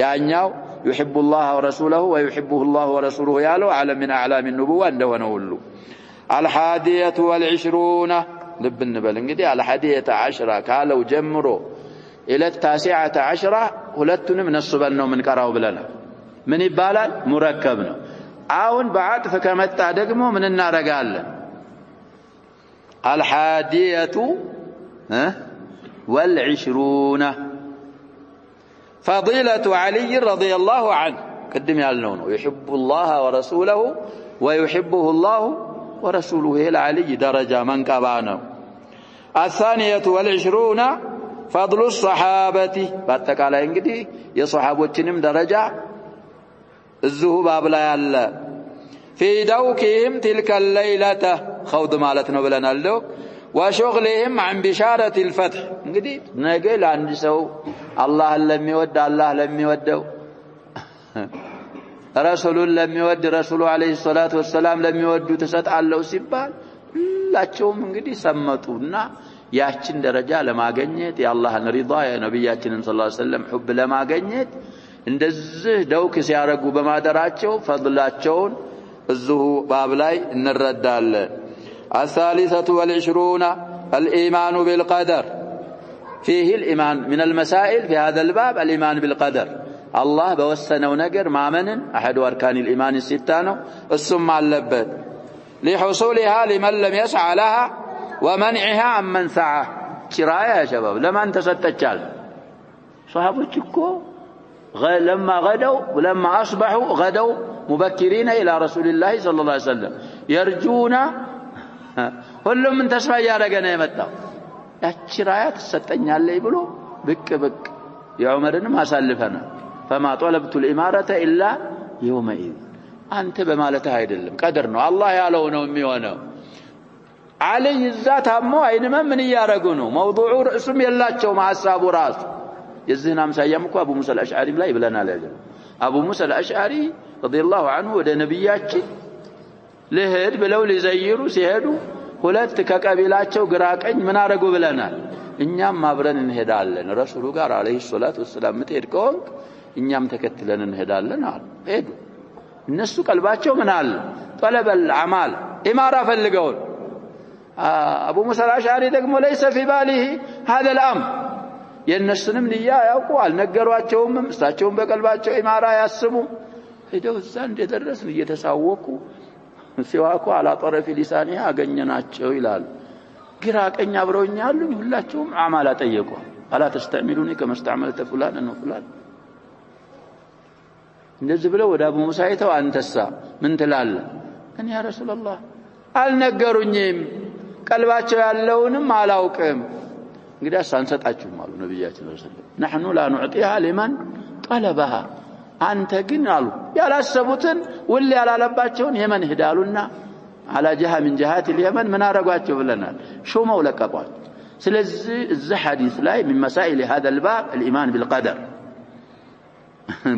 ያኛው يحب الله ورسوله ويحبه الله ورسوله ያለው علم من أعلام النبوة እንደሆነ ሁሉ الحادية والعشرون ልብ እንበል እንግዲህ الحادية عشرة ካለው ጀምሮ إلى التاسعة عشرة ሁለቱንም ነስበን ነው ምንቀራው ብለናል ምን ይባላል ሙረከብ ነው አሁን በአጥፍ ከመጣ ደግሞ ምን እናረጋለን الحادية والعشرون فضيلة علي رضي الله عنه قدم يالنونه يحب الله ورسوله ويحبه الله ورسوله إلى علي درجة من كبانه الثانية والعشرون فضل الصحابة باتك على انجدي يا صحابوتشنم درجة الذهب لا يلا في دوكهم تلك الليلة خوض مالتنا بلنا اللوك وشغلهم عن بشارة الفتح انجدي نقل عن سو الله لم يود الله لم يوده رسول لم يود رسوله عليه الصلاة والسلام لم يود تسطعلو ሲባል ሁላቸውም እንግዲህ ሰመጡና ያችን ደረጃ ለማግኘት የአላህን ሪዳ የነብያችንን ሰለላሁ ዐለይሂ ወሰለም ሁብ ለማግኘት እንደዚህ ደውክ ሲያረጉ በማደራቸው ፈضላቸውን እዚሁ ባብ ላይ እንረዳለን الثالثة والعشرون الإيمان بالقدر فيه الإيمان من المسائل في هذا الباب الإيمان بالقدر الله بوسنه نجر مامن أحد أركان الإيمان الستة السم على اللبد لحصولها لمن لم يسعى لها ومنعها عمن سعى شرايا يا شباب لما انت ستتشال صحابتكو لما غدوا ولما أصبحوا غدوا مبكرين إلى رسول الله صلى الله عليه وسلم يرجون ሁሉም ምን ተስፋ ያደረገ ነው የመጣው ያቺ ራያ ተሰጠኛለይ ብሎ ብቅ የዑመርንም አሳልፈና فما طلبت الاماره الا يومئذ አንተ በማለትህ አይደለም ቀደር ነው አላህ ያለው ነው የሚሆነው علي الذاتሞ አይንመ ምን ያረጉ ነው موضوع رأسም የላቸው ማሐሳቡ ራስ የዚህን አምሳያም እኮ አቡ ሙሳ አልአሽዓሪ ላይ ብለናል ያለው አቡ ሙሳ አልአሽዓሪ رضي الله عنه ወደ ነብያችን ለሄድ ብለው ሊዘይሩ ሲሄዱ ሁለት ከቀቢላቸው ግራቀኝ ምን አረጉ ብለናል እኛም አብረን እንሄዳለን ረሱሉ ጋር አለይሂ ሰላቱ ወሰለም ምትሄድ ከሆንክ እኛም ተከትለን እንሄዳለን አሉ ሄዱ እነሱ ቀልባቸው ምን አለ طلب العمال ኢማራ ፈልገው አቡ ሙሳ አልአሽዓሪ ደግሞ ليس في باله هذا الامر የነሱንም ንያ ያውቁ አልነገሯቸውም እሳቸውም በቀልባቸው ኢማራ ያስቡ ሄደው እዛ እንደደረስን እየተሳወቁ ሲዋኩ على طرف لسانه አገኘናቸው ይላል ግራ ቀኝ አብረውኛሉ ሁላቸውም አማላ ጠየቁ አላ ተስተዕሚሉኒ كما استعملت فلان ነው فلان እንደዚህ ብለው ወደ አቡ ሙሳ አይተው አንተሳ ምን ትላለህ እኔ ያ ረሱላህ አልነገሩኝም ቀልባቸው ያለውንም አላውቅም እንግዲህ አንሰጣችሁም አሉ ነብያችን ሰለላሁ ዐለይሂ ወሰለም نحن لا نعطيها لمن طلبها አንተ ግን አሉ ያላሰቡትን ወል ያላለባቸውን የመን ሄዳሉና على جهه من جهات اليمن ምን አረጋቸው ብለናል ሹመው ለቀቋል ስለዚህ እዚህ ሐዲስ ላይ من مسائل هذا الباب الايمان بالقدر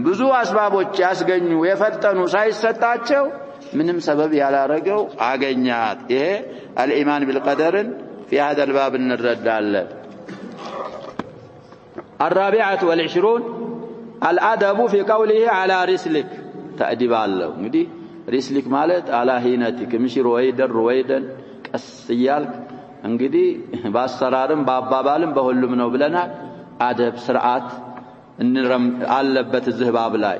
ብዙ አስባቦች ያስገኙ የፈጠኑ ሳይሰጣቸው ምንም ሰበብ ያላረገው አገኛት ይሄ الايمان بالقدر في هذا الباب እንረዳለን الرابعه والعشرون الادب في قوله على رسلك تأديب الله እንግዲህ رسلك ማለት على هينتك ምሽር ወይደን ቀስ ይያልክ እንግዲህ ባሰራርም ባባባልም በሁሉም ነው ብለናል አደብ ስርዓት እንረም አለበት ዝህባብ ላይ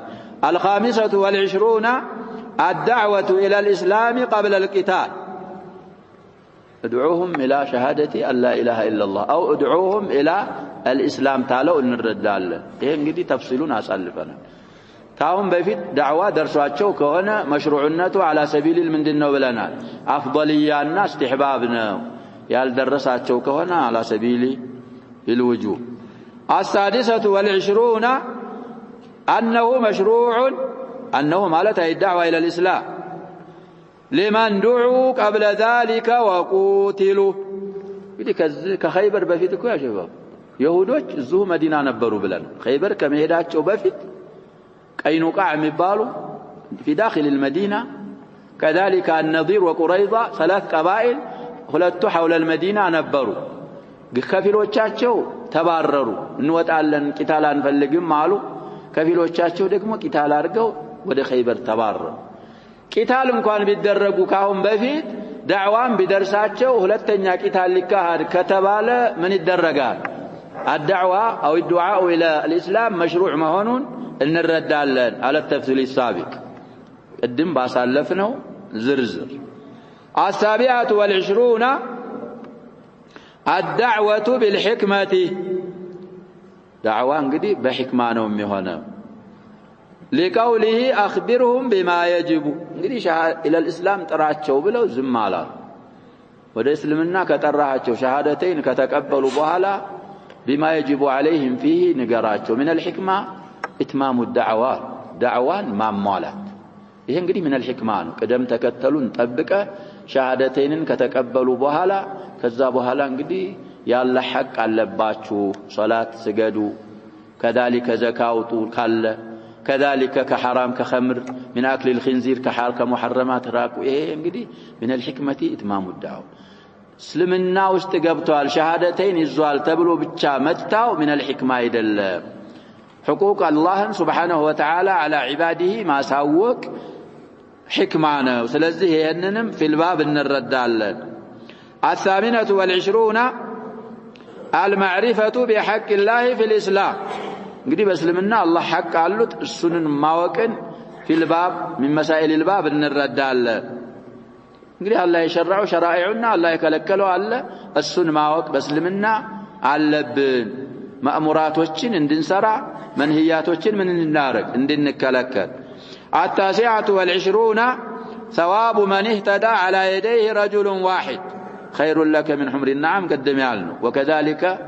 الخامسة والعشرون الدعوة إلى الإسلام قبل القتال ادعوهم إلى شهادة أن لا إله إلا الله أو ادعوهم إلى الإسلام تعالوا እንረዳለን ይሄ እንግዲህ ተፍሲሉን አሳልፈና ካሁን በፊት ዳዕዋ ደርሷቸው ከሆነ መሽሩዕነቱ على سبيل ምንድነው ብለናል አፍضልያና استحباب ነው ያልደረሳቸው ከሆነ على سبيل الوجوب السادسة والعشرون أنه مشروع أنه مالت الدعوة إلى الإسلام لمن دعوا قبل ذلك وقتلوا كخيبر بفيتكم يا شباب يهودوች እዚሁ መዲና ነበሩ ብለን خيبر ከመሄዳቸው በፊት قينقاع የሚባሉ في داخل المدينة كذلك النضير وقريظة ثلاث قبائل ሁለቱ حول المدينة ነበሩ ከፊሎቻቸው ተባረሩ እንወጣለን ቂታል አንፈልግም አሉ ከፊሎቻቸው ደግሞ ቂታል አድርገው ወደ خيبر ተባረሩ ቂታል እንኳን ቢደረጉ ካሁን በፊት ዳዕዋም ቢደርሳቸው ሁለተኛ ቂታል ሊካሄድ ከተባለ ምን ይደረጋል الدعوة أو الدعاء إلى الإسلام مشروع مهون እንረዳለን على التفصيل السابق قدم ባሳለፍነው ዝርዝር السابعة والعشرون الدعوة بالحكمة دعوة እንግዲህ በህክማ ነው የሚሆነው لقوله أخبرهم بما يجب እንግዲህ إلى الإسلام ጥራቸው ብለው ዝም አላሉ ወደ እስልምና ከጠራቸው ሸሃደተይን ከተቀበሉ በኋላ بما يجب عليهم فيه ንገራቸው من الحكمة إتمام الدعوة دعوان ማሟላት ይሄ እንግዲህ من الحكمة ነው ቀደም ተከተሉን ጠብቀ ሸሃደተይንን ከተቀበሉ በኋላ ከዛ በኋላ እንግዲህ ያለ ሐቅ አለባችሁ ሶላት ስገዱ كذلك زكاة ካለ كذلك كحرام كخمر من أكل الخنزير كحال كمحرمات راكو إيه እንግዲህ من الحكمة إتمام الدعوة እስልምና ውስጥ ገብቷል ሸሃደተይን ይዟል ተብሎ ብቻ መጣው من الحكمة አይደለም حقوق الله سبحانه وتعالى على عباده ما ساوق حكمة ነው ስለዚህ ይሄንንም في الباب እንረዳለን الثامنة والعشرون المعرفة بحق الله في الإسلام እንግዲህ በእስልምና አላህ ሐቅ አሉት እሱንን ማወቅን في الباب من مسائل الباب እንረዳለን እንግዲህ አላህ የሸራው ሸራኢዑና አላህ የከለከለው አለ እሱን ማወቅ በእስልምና አለብን ማእሙራቶችን እንድንሰራ መንህያቶችን ምን እንድናረግ እንድንከለከል التاسعة والعشرون ثواب من اهتدى على يديه رجل واحد خير لك من حمر النعم قدم يعلن وكذلك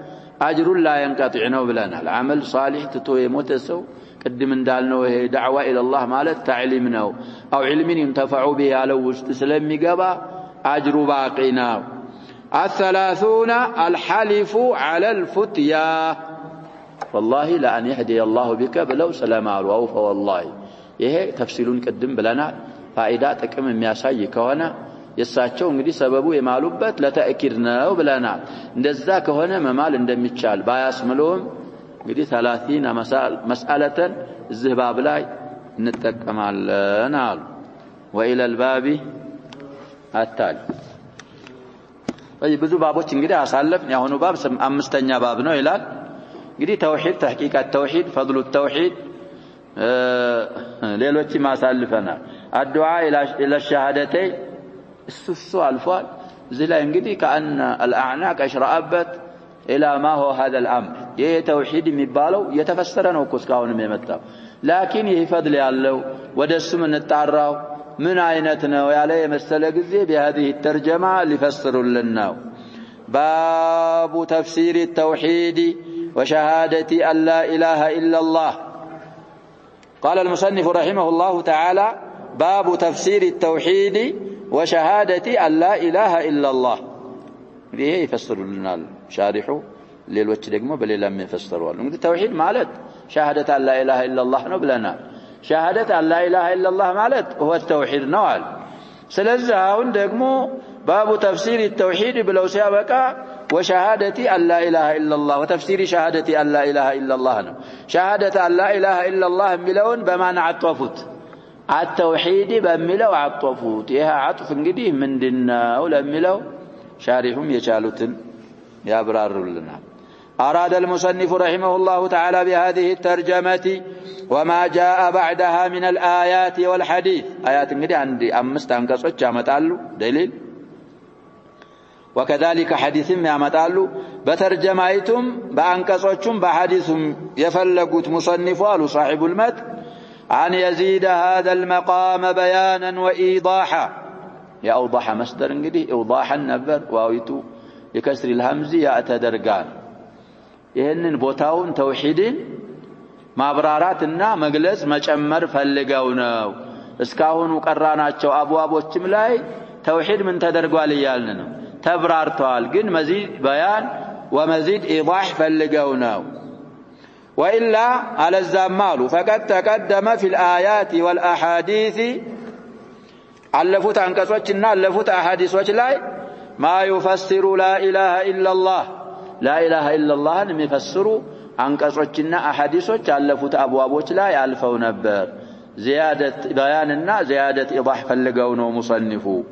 أجر لا ينقطع بلنا العمل صالح تتوي متسو قدم اندالنو هي دعوة إلى الله مالت تعليمنا أو علم ينتفع به على واستسلم قبا أجر باقينا الثلاثون الحلف على الفتيا والله لأن يهدي الله بك بلو سلام على فوالله ይሄ ተፍሲሉን ቀድም ብለናል ፋይዳ ጥቅም የሚያሳይ ከሆነ የሳቸው እንግዲህ ሰበቡ የማሉበት ለተአኪድ ነው ብለናል እንደዛ ከሆነ መማል እንደሚቻል ባያስምሎም እንግዲህ 30 መስአለተን እዚህ ባብ ላይ እንጠቀማለን አሉ وإلى الباب التالي ብዙ ባቦች እንግዲህ አሳለፍን ያሁኑ ባብ አምስተኛ ባብ ነው ይላል እንግዲህ ተውሂድ ተህቂቃት ተውሂድ ፈضሉ ተውሂድ ሌሎች ማሳልፈናል الدعاء الى الشهادتين السو الفال زي لا እንግዲህ كأن الأعناق أشرأبت إلى ما هو هذا الأمر ይሄ ተውሂድ የሚባለው የተፈሰረ ነው እኮ እስካሁንም የመጣው لكن ይሄ ፈድል ያለው ወደሱ እንጣራው ምን አይነት ነው ያለ የመሰለ ጊዜ بهذه الترجمة ሊፈስሩልና باب تفسير التوحيد وشهادة أن لا إله إلا الله قال المصنف رحمه الله تعالى باب تفسير التوحيد وشهادة أن لا إله إلا الله ليه يفسر لنا الشارح للوجه دقمه بل لم يفسروا التوحيد مالت شهادة أن لا إله إلا الله نبلنا شهادة أن لا إله إلا الله مالت هو التوحيد نوال سلزهون دقمه باب تفسير التوحيد بلو سيابك وشهادة أن لا إله إلا الله وتفسير شهادة أن لا إله إلا الله شهادة أن لا إله إلا الله ملون بمعنى عطفت التوحيد بملو عطفت إيها عطف قديه من دنا ولا ملو شارحهم يشالوتن يابرار لنا أراد المصنف رحمه الله تعالى بهذه الترجمة وما جاء بعدها من الآيات والحديث آيات قديه عندي أمست أنقصت جامت له دليل وكذلك حديث ما يمتالو بترجمايتم بانقصوچم بحديثم يفلقوت مصنف قالوا صاحب المتن أن يزيد هذا المقام بيانا وإيضاحا يا أوضح مصدر انجدي إوضاحا نبر واويتو يكسر الهمز يأتدرقان يهنن بوتاون توحيدين ማብራራትና መግለጽ መጨመር ፈልገው ነው እስካሁን ቀራናቸው አብዋቦችም ላይ ተውሂድ ምን ተደርጓል ይያልን ነው تبرارتوال جن مزيد بيان ومزيد إيضاح فلقونا وإلا على الزمال فقد تقدم في الآيات والأحاديث علفت عن كسوتنا علفت أحاديث وجلاي ما يفسر لا إله إلا الله لا إله إلا الله يفسروا عن كسوتنا أحاديث علفت أبواب وجلاي ألفوا نبر زيادة بياننا زيادة إيضاح فلقونا مصنفو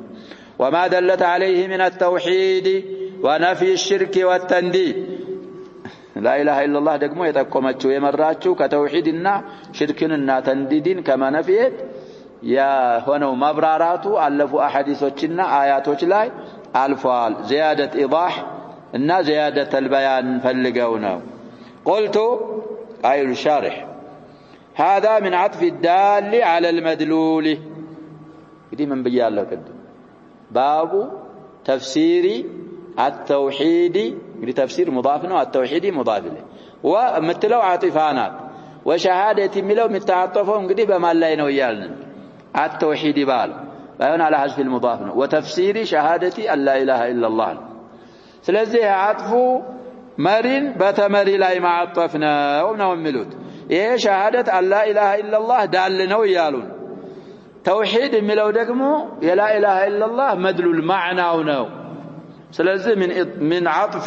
وما دلت عليه من التوحيد ونفي الشرك والتنديد لا إله إلا الله دقمو يتقومتشو يمراتشو كتوحيدنا شركنا تنديدين كما نفيت يا هنو مبراراتو ألفوا أحاديثوچنا آياتوچ لاي ألفوال زيادة إيضاح إن زيادة البيان فلقونا قلت أي الشارح هذا من عطف الدال على المدلول دي من بيان له كده باب تفسير التوحيد لتفسير مضاف له التوحيد مضاف له ومثلوا عاطفانات وشهاده ملو متعاطفون انغدي بما لا ينو يالن التوحيد بال بايون على حذف المضاف له وتفسير شهاده ان لا اله الا الله ስለዚህ አጥፉ መሪን በተመሪ ላይ ማعطفنا ነው የሚሉት ይሄ ሸሃደት አላ ኢላሃ ኢላላህ ዳል ነው ይያሉን توحيد ملو دقمو لا إله إلا الله مدلول معناه نو سلازم من عطف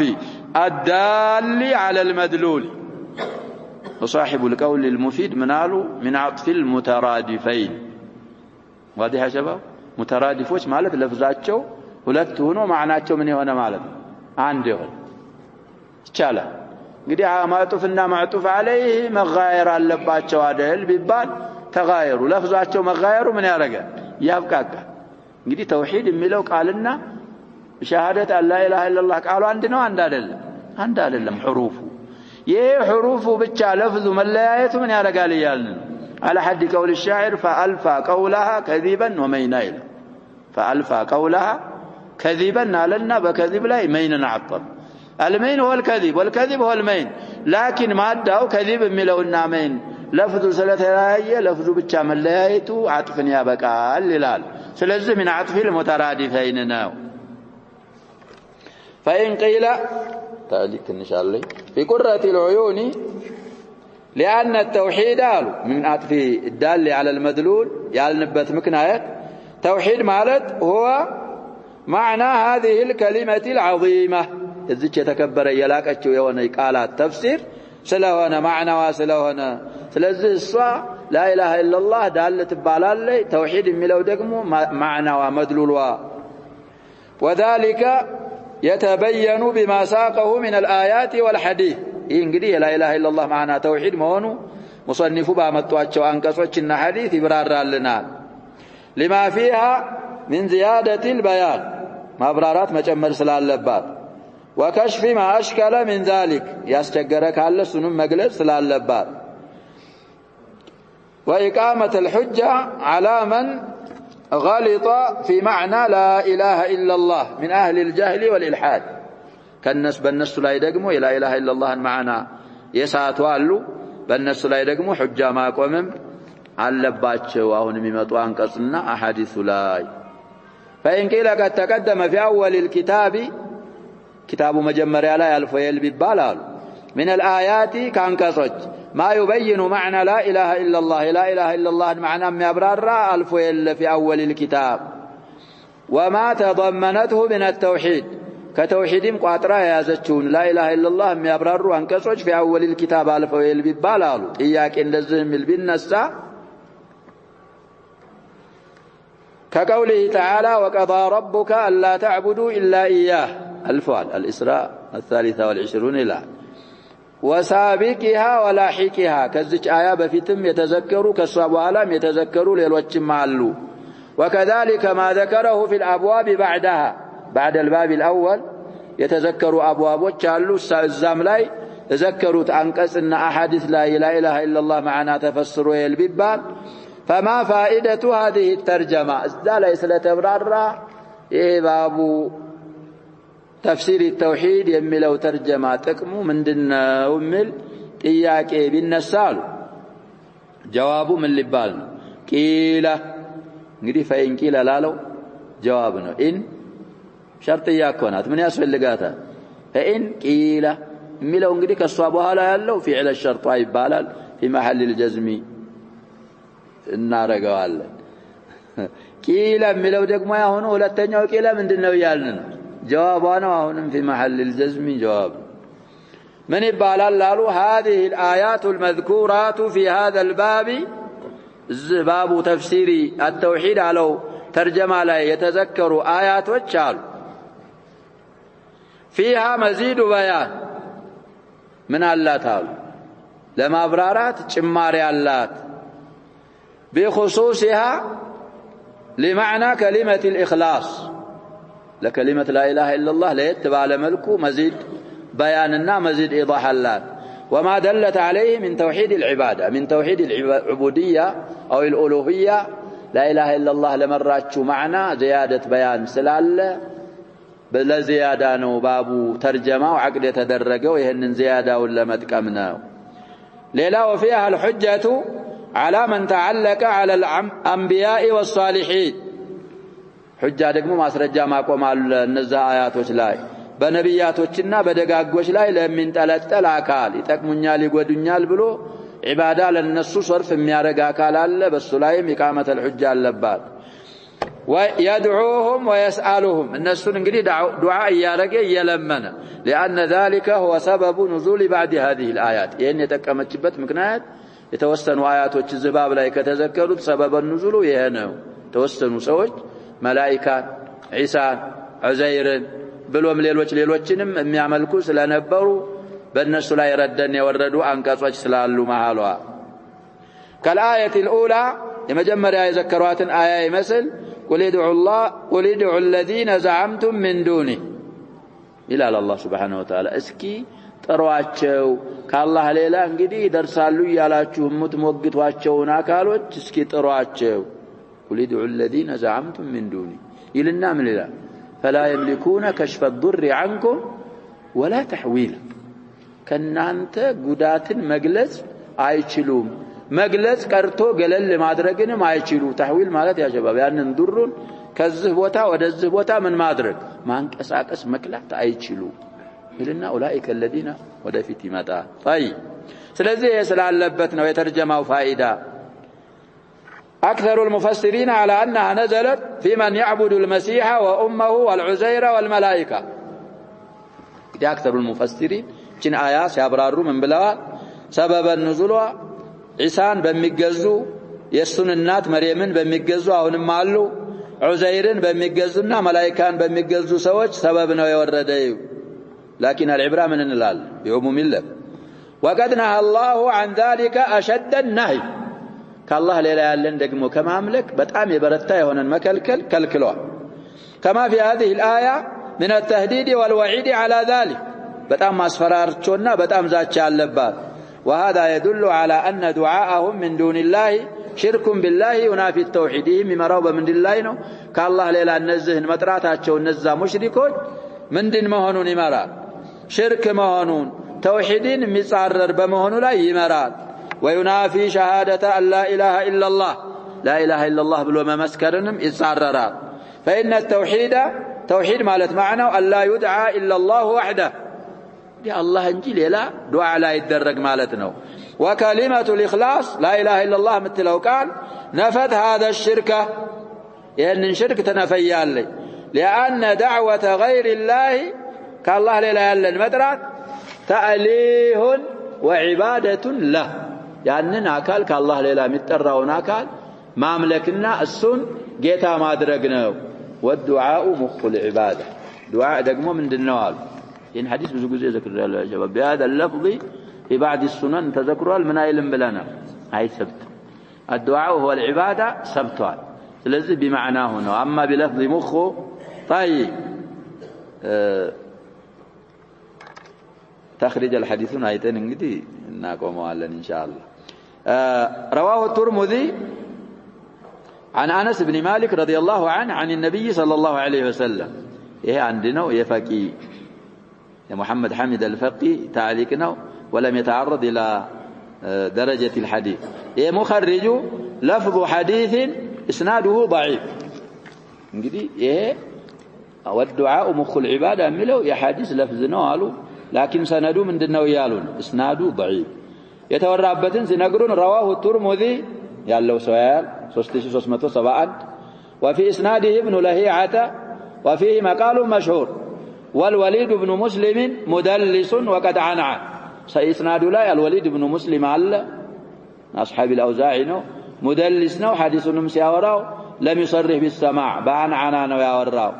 الدال على المدلول وصاحب القول المفيد منالو من عطف المترادفين واضح يا شباب مترادفوش مالت لفظاتشو ሁለት ሆኖ ማዕናቸው ምን የሆነ ማለት ነው አንድ ይሆን ይቻላል እንግዲህ ማዕጡፍና ማዕጡፍ عليه መጋየር አለባቸው አይደል ቢባል ተጋየሩ ለፍዛቸው መጋየሩ ምን ያረጋል ያብቃቃ እንግዲህ ተውሂድ የሚለው ቃልና ሸሃደት አላ ኢላሃ ኢላላህ ቃሉ አንድ ነው አንድ አይደለም حروፉ ይሄ حروፉ ብቻ ለፍዙ መለያየቱ ምን ያደርጋል ይያልን على حد قول الشاعر فألفى قولها كذبا ومينا فألفى قولها كذبا لنا بكذب لا مين نعطل المين هو الكذب والكذب هو المين لكن ما اداو كذب ميلونا مين لفظ ስለተለያየ ለፍዙ ብቻ መለያየቱ አጥፍን ያበቃል ይላል ስለዚህ من عطف المترادفين ነው فإن قيل تعليق إن شاء الله في قرة العيون لأن التوحيد من عطف الدال على المدلول يالنبت مكنايات توحيد مالت هو معنى هذه الكلمة العظيمة إذ يتكبر يلاقاتشو يوانا قالات تفسير سلهونا معنى وسلهونا سلازي الصا لا إله إلا الله دالة بالالي توحيد ملو دقمو معنى ومدلول وذلك يتبين بما ساقه من الآيات والحديث إنجدي لا إله إلا الله معنى توحيد مهونو مصنفو بامتواتشو أنكسوچنا حديث برار لنا لما فيها من زيادة البيان ما برارات مجمر سلال لبات وكشف ما أشكل من ذلك يستجرك على سنم مجلس سلال لبات وإقامة الحجة على من غلط في معنى لا إله إلا الله من أهل الجهل والإلحاد كالناس بالناس لا يدقموا لا إله إلا الله المعنى يساتوالو بالناس لا يدقموا حجة ما قومم علباتش وهن ممتوان قصنا أحاديث لاي فإن قيل قد تقدم في أول الكتاب كتاب مجمر على الفيل بالبالال من الآيات كان قصج ما يبين معنى لا إله إلا الله لا إله إلا الله معنى ما يبرر الفيل في أول الكتاب وما تضمنته من التوحيد كتوحيد قاطرة يازتون لا إله إلا الله ما يبرر أنكسج في أول الكتاب الفيل بالبالال إياك إن لزم بالنساء كقوله تعالى وقضى ربك ألا تعبدوا إلا إياه الفعل الإسراء 23 إلى وسابقها ولاحقها كذلك آية بفتم يتذكروا كالصواب عالم يتذكروا للوجه معلو وكذلك ما ذكره في الأبواب بعدها بعد الباب الأول يتذكروا أبواب وشالوا الزام لاي ذكروا تأنكس إن أحاديث لا إله إلا الله معنا تفسروا الببان فما فائدة هذه الترجمة إذا ليس لتبرر باب تفسير التوحيد يملو ترجمة تكمو من دنا ومل إياك بالنسال جواب من لبالنا كيلا نقول فإن كيلا لالو جوابنا إن شرط يكونات من يسفل لقاتها فإن كيلا ملو نقول كالصوابها لا يلو فعل الشرط يبالال في محل الجزم النار قوال كيلا ملو دك ما يهونه ولا تنيو كيلا من دنا ويالنا جوابنا وهنا في محل الجزم جواب من يبالال لالو هذه الآيات المذكورات في هذا الباب باب تفسير التوحيد على ترجمة لا يتذكر آيات وتشال فيها مزيد بيان من الله تعالى لما أبرارات تشماري اللات بخصوصها لمعنى كلمة الإخلاص لكلمة لا إله إلا الله لا يتبع لملكه مزيد بياننا مزيد إيضاح اللات وما دلت عليه من توحيد العبادة من توحيد العبودية أو الألوهية لا إله إلا الله لمراتشو معنا زيادة بيان سلال بلا زيادة بابو ترجمة وعقد يتدرجوا يهن زيادة ولا متكمنا ليلا وفيها الحجة على من تعلق على الأنبياء والصالحين حجة دقمو ما سرجا ما قوم على النزا آياتوش لاي بنبياتوشنا بدقاقوش لاي لمن تلتل عكال يتكمنيال يقودنيال بلو عبادة للنسو صرف ميارق عكال الله بس لايم إقامة الحجة اللبات ويدعوهم ويسألهم الناس نقول دعاء يارجي يلمنا لأن ذلك هو سبب نزول بعد هذه الآيات يعني يتكمل جبت مكنات يتوسنوا آيات والزباب لا يتذكروا سبب النزول يهنوا توسنوا سوج ملائكة عيسى عزير بلوم ليلوچنم የሚያመልኩ ስለነበሩ በእነሱ ላይ ረደን የወረዱ አንቀጾች ስላሉ መሐሏ كالآية الأولى የመጀመሪያ የዘከሯትን አያ ይመስል قل ادعوا الذين زعمتم من دونه إلى الله سبحانه وتعالى اسكي ጥሯቸው ከአላህ ሌላ እንግዲህ ይደርሳሉ ያላችሁ የምትሞግቷቸውን አካሎች እስኪ ጥሯቸው قل ادعوا الذين زعمتم من دونه ይልና ምን ይላል فلا يملكون كشف الضر عنكم ولا تحويلا ከናንተ ጉዳትን መግለጽ አይችሉም መግለጽ ቀርቶ ገለል ማድረግንም አይችሉ ተህዊል ማለት ያ ሸባብ ያንን ዱሩን ከዚህ ቦታ ወደዚህ ቦታ ምን ማድረግ ማንቀሳቀስ መክላት አይችሉ ይልና ኡላኢከ الذين ወደፊት ይመጣ طيب ስለዚህ ስላለበት ነው የተርጀማው ፋይዳ أكثر المفسرين على أنها نزلت في من يعبد المسيح وأمه والعزير والملائكة أكثر المفسرين جن آيات يبرروا من بلوى سبب النزول عيسان بمجزو يسون النات مريم بمجزو أو نمالو عزير بمجزونا ملائكان بمجزو سوج سببنا يورديو لكن العبرة من النلال بعموم الله وقد نهى الله عن ذلك أشد النهي كالله ليلا يالن دقمو كما أملك بتعام يبرتا هنا المكلكل كالكلوا كما في هذه الآية من التهديد والوعيد على ذلك بتعام أسفرارتشونا بتعام ذاتش اللبات وهذا يدل على أن دعاءهم من دون الله شرك بالله ينافي التوحيدهم مما من الله كالله ليلا نزه المطراتاتشو نزا مشركون من دين مهنون إمارات شرك مهنون توحيدين مصارر بمهنون لا إمارات وينافي شهادة أن لا إله إلا الله لا إله إلا الله بلو ما مسكرنم إصرارات فإن التوحيد توحيد مالت معنى أن لا يدعى إلا الله وحده يا الله انجيل لا دعاء لا يدرج مالتنا وكلمة الإخلاص لا إله إلا الله مثل لو قال نفت هذا الشرك يعني شرك تنفي لي لأن دعوة غير الله كالله لا إله إلا المدرات تأليه وعبادة له يعني أكال كالله لا مترون أكال ما ملكنا السن جيتا ما درجنا والدعاء مخ العبادة دعاء دقمه من النوال إن حديث بزوجي ذكر الله جواب بهذا اللفظ في بعض السنن تذكرها المنايل بلنا هاي سبت الدعاء هو العبادة سبتها لذي بمعناه هنا أما بلفظ مخه طيب تخرج الحديثون آيتين انجدي ناكم على إن شاء الله رواه الترمذي عن أنس بن مالك رضي الله عنه عن النبي صلى الله عليه وسلم إيه عندنا يفقي يا محمد حمد الفقي تعليقنا ولم يتعرض إلى درجة الحديث إيه مخرج لفظ حديث إسناده ضعيف انجدي إيه والدعاء مخ العبادة أملوا يا حديث لفظنا قالوا لكن سندو من دنو يالون اسنادو ضعيف يتورابتن سنقرون رواه الترمذي يالو سؤال 3371 وفي اسناده ابن لهيعة وفيه مقال مشهور والوليد بن مسلم مدلس وقد عنعن سيسناد لا الوليد بن مسلم على أصحاب الأوزاعي مدلس حديث نمسي وراو لم يصرح بالسماع بعنعنا وياوراو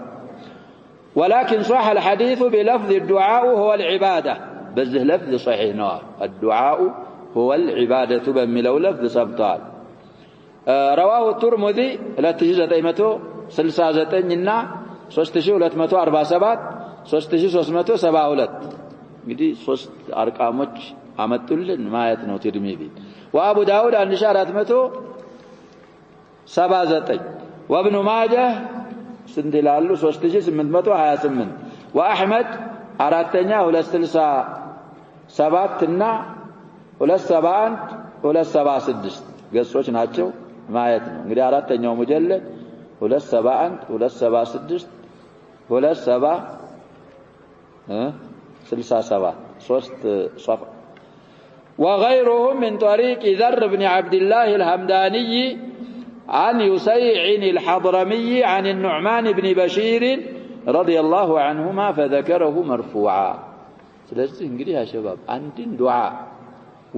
ولكن صح الحديث بلفظ الدعاء هو العبادة بزه لفظ صحيح نوع الدعاء هو العبادة بملو لفظ سبطال رواه الترمذي لتجزة ايمته سلسازتين 3247 3372 እንግዲህ ሶስት አርቃሞች አመጡልን ማየት ነው ትርሚዚ وابو داود 1479 وابن ماجه سندلالو 3828 واحمد አራተኛ 267 እና 271 276 ገጾች ናቸው ማየት ነው እንግዲህ አራተኛው ሙጀለድ 271 276 267 3 صف وغيرهم من طريق ذر بن عبد الله الهمداني عن يسيع الحضرمي عن النعمان بن بشير رضي الله عنهما فذكره مرفوعا ስለዚህ እንግዲህ ያ ሸባብ አንድን ዱዓ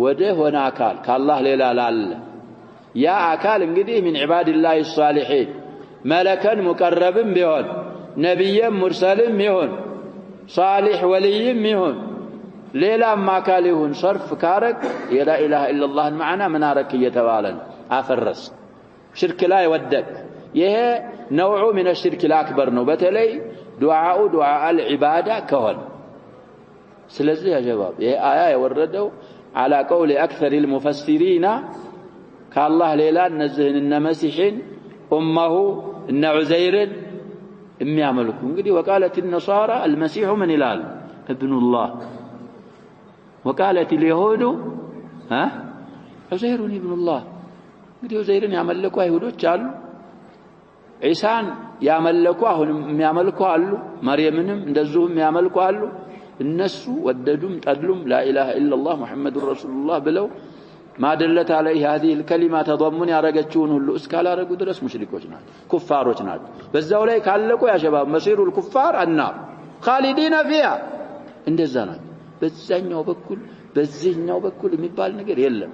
ወደ ሆነ አካል ከአላህ ሌላ ላለ ያ አካል እንግዲህ من عباد الله الصالحين ملكا مقربا ቢሆን ነብይም ሙርሰልም ይሁን صالح وليም ይሁን ሌላም አካል ይሁን ሰርፍ ካረክ የላ ኢላሃ ኢላላህን ማዕና ምን አረክ እየተባለ አፈረስ ሽርክ ላይ ወደቅ ይሄ نوع من الشرك الأكبر نو بتلي دعاء العبادة كهن سلزي يا جواب هي آية وردوا على قول أكثر المفسرين كالله ليلا نزهن النمسيحين أمه إن عزير إمي عملكم وقالت النصارى المسيح من إلال ابن الله وقالت اليهود عزير ابن الله عزير يعملكوا يهودوች አሉ عيسان يعملكوا አሁንም የሚያመልኩ አሉ مريمንም እንደዚሁም የሚያመልኩ አሉ እነሱ ወደዱም ጠሉም لا اله الا الله محمد رسول الله ብለው ما دلت عليه هذه الكلمه تضمن ያረጋችውን ሁሉ እስካላረጉ ድረስ ሙሽሪኮች ናቸው ኩፋሮች ናቸው በዛው ላይ ካለቁ ያ ሸባብ مسير الكفار النار خالدين فيها እንደዛ ነው በዛኛው በኩል በዚህኛው በኩል የሚባል ነገር የለም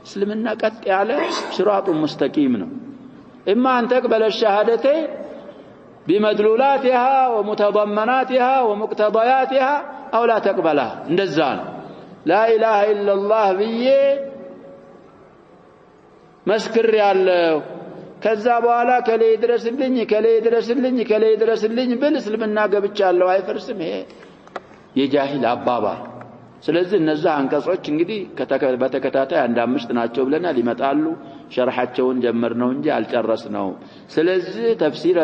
እስልምና ቀጥ ያለ ሲራጡ ሙስተቂም ነው اما ان تقبل الشهادتين بمدلولاتها ومتضمناتها ومقتضياتها او لا تقبلها እንደዛ ነው لا اله الا الله ብዬ መስክር ያለው ከዛ በኋላ ከላይ ድረስልኝ ብል እስልምና ገብቻለሁ አይፈርስም ይሄ የጃሂል አባባል ስለዚህ እነዛ አንቀጾች እንግዲህ በተከታታይ አንድ አምስት ናቸው ብለናል ይመጣሉ ሸርሐቸውን ጀመርነው እንጂ አልጨረስነው ስለዚህ ተፍሲር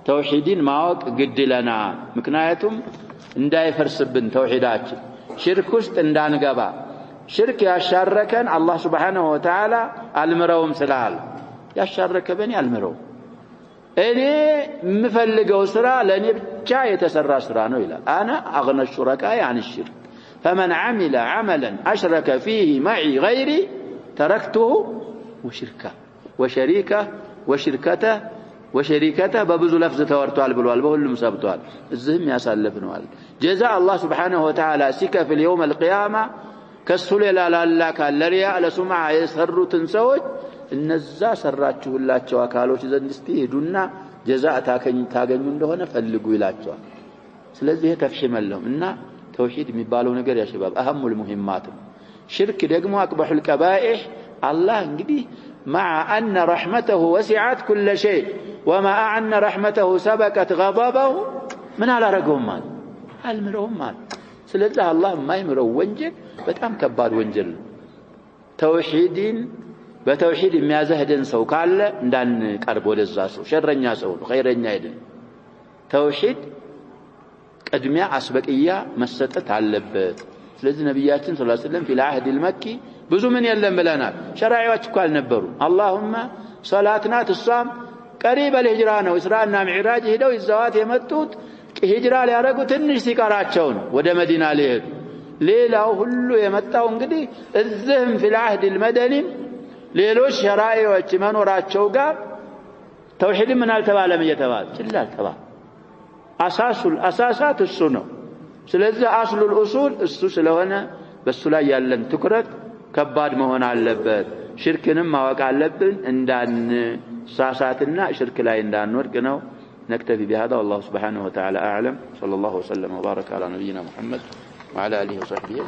ተውሂድን ማወቅ ግድለና ምክንያቱም እንዳይፈርስብን ተውሂዳችን ሽርክ ውስጥ እንዳንገባ ሽርክ ያሻረከን አላህ Subhanahu Wa Ta'ala አልምረውም ስላል ያሻረከ በኔ አልምረው እኔ ምፈልገው ስራ ለኔ ብቻ የተሰራ ስራ ነው ይላል انا اغنى الشركاء عن الشرك فمن عمل عملا اشرك فيه معي غيري تركته وشريكته በብዙ ለፍዝ ተወርቷል ብሏል በሁሉም ሰብቷል እዚህም ያሳለፍነዋል جزاء الله سبحانه وتعالى ሲከፍ اليوم القيامه ከሱለ ላላላ ካለሪያ ለሱማ የሰሩትን ሰዎች እነዛ ሰራችሁላቸው አካሎች ዘንድ እስቲ ሄዱና ጀዛአ ታገኙ እንደሆነ ፈልጉ ይላቸዋል ስለዚህ ተፍሂመለም እና ተውሂድ የሚባለው ነገር ያ ሸባብ አህሙል ሙሂማት ሽርክ ደግሞ አቅበሁል ቀባኢህ አላህ እንግዲህ مع ان رحمته وسعت كل شيء وما ان رحمته سبقت غضبه من على رغم المرهم ስለዚህ አላህ የማይምረው ወንጀል በጣም ከባድ ወንጀል ተውሂድን በተውሂድ የሚያዘህደን ሰው ካለ እንዳንቀርብ ወደዛ ሰው ሸረኛ ሰው ኸይረኛ አይደል ተውሂድ ቅድሚያ አስበቅያ መሰጠት አለበት ስለዚህ ነብያችን ሰለላሁ ዐለይሂ ወሰለም في العهد المكي ብዙ ምን የለም ብለናል ሸራዒዎች እኮ አልነበሩ اللهم صلاتنا تصام قريب الهجرة ነው እስራና ሚዕራጅ ሄደው ይዘዋት የመጡት ሂጅራ ሊያረጉ ትንሽ ሲቀራቸው ነው ወደ መዲና ሊሄዱ ሌላው ሁሉ የመጣው እንግዲህ እዚህም في العهد المدني ሌሎች ሸራዒዎች መኖራቸው ጋር ተውሂድ ምን አልተባለም እየተባለ ይችላል ተባ አሳሳት እሱ ነው ስለዚህ አስሉል ኡሱል እሱ ስለሆነ በሱ ላይ ያለን ትኩረት ከባድ መሆን አለበት ሽርክንም ማወቅ አለብን እንዳንሳሳትና ሽርክ ላይ እንዳንወድቅ ነው نكتفي بهذا والله سبحانه وتعالى أعلم صلى الله وسلم وبارك على نبينا محمد وعلى آله وصحبه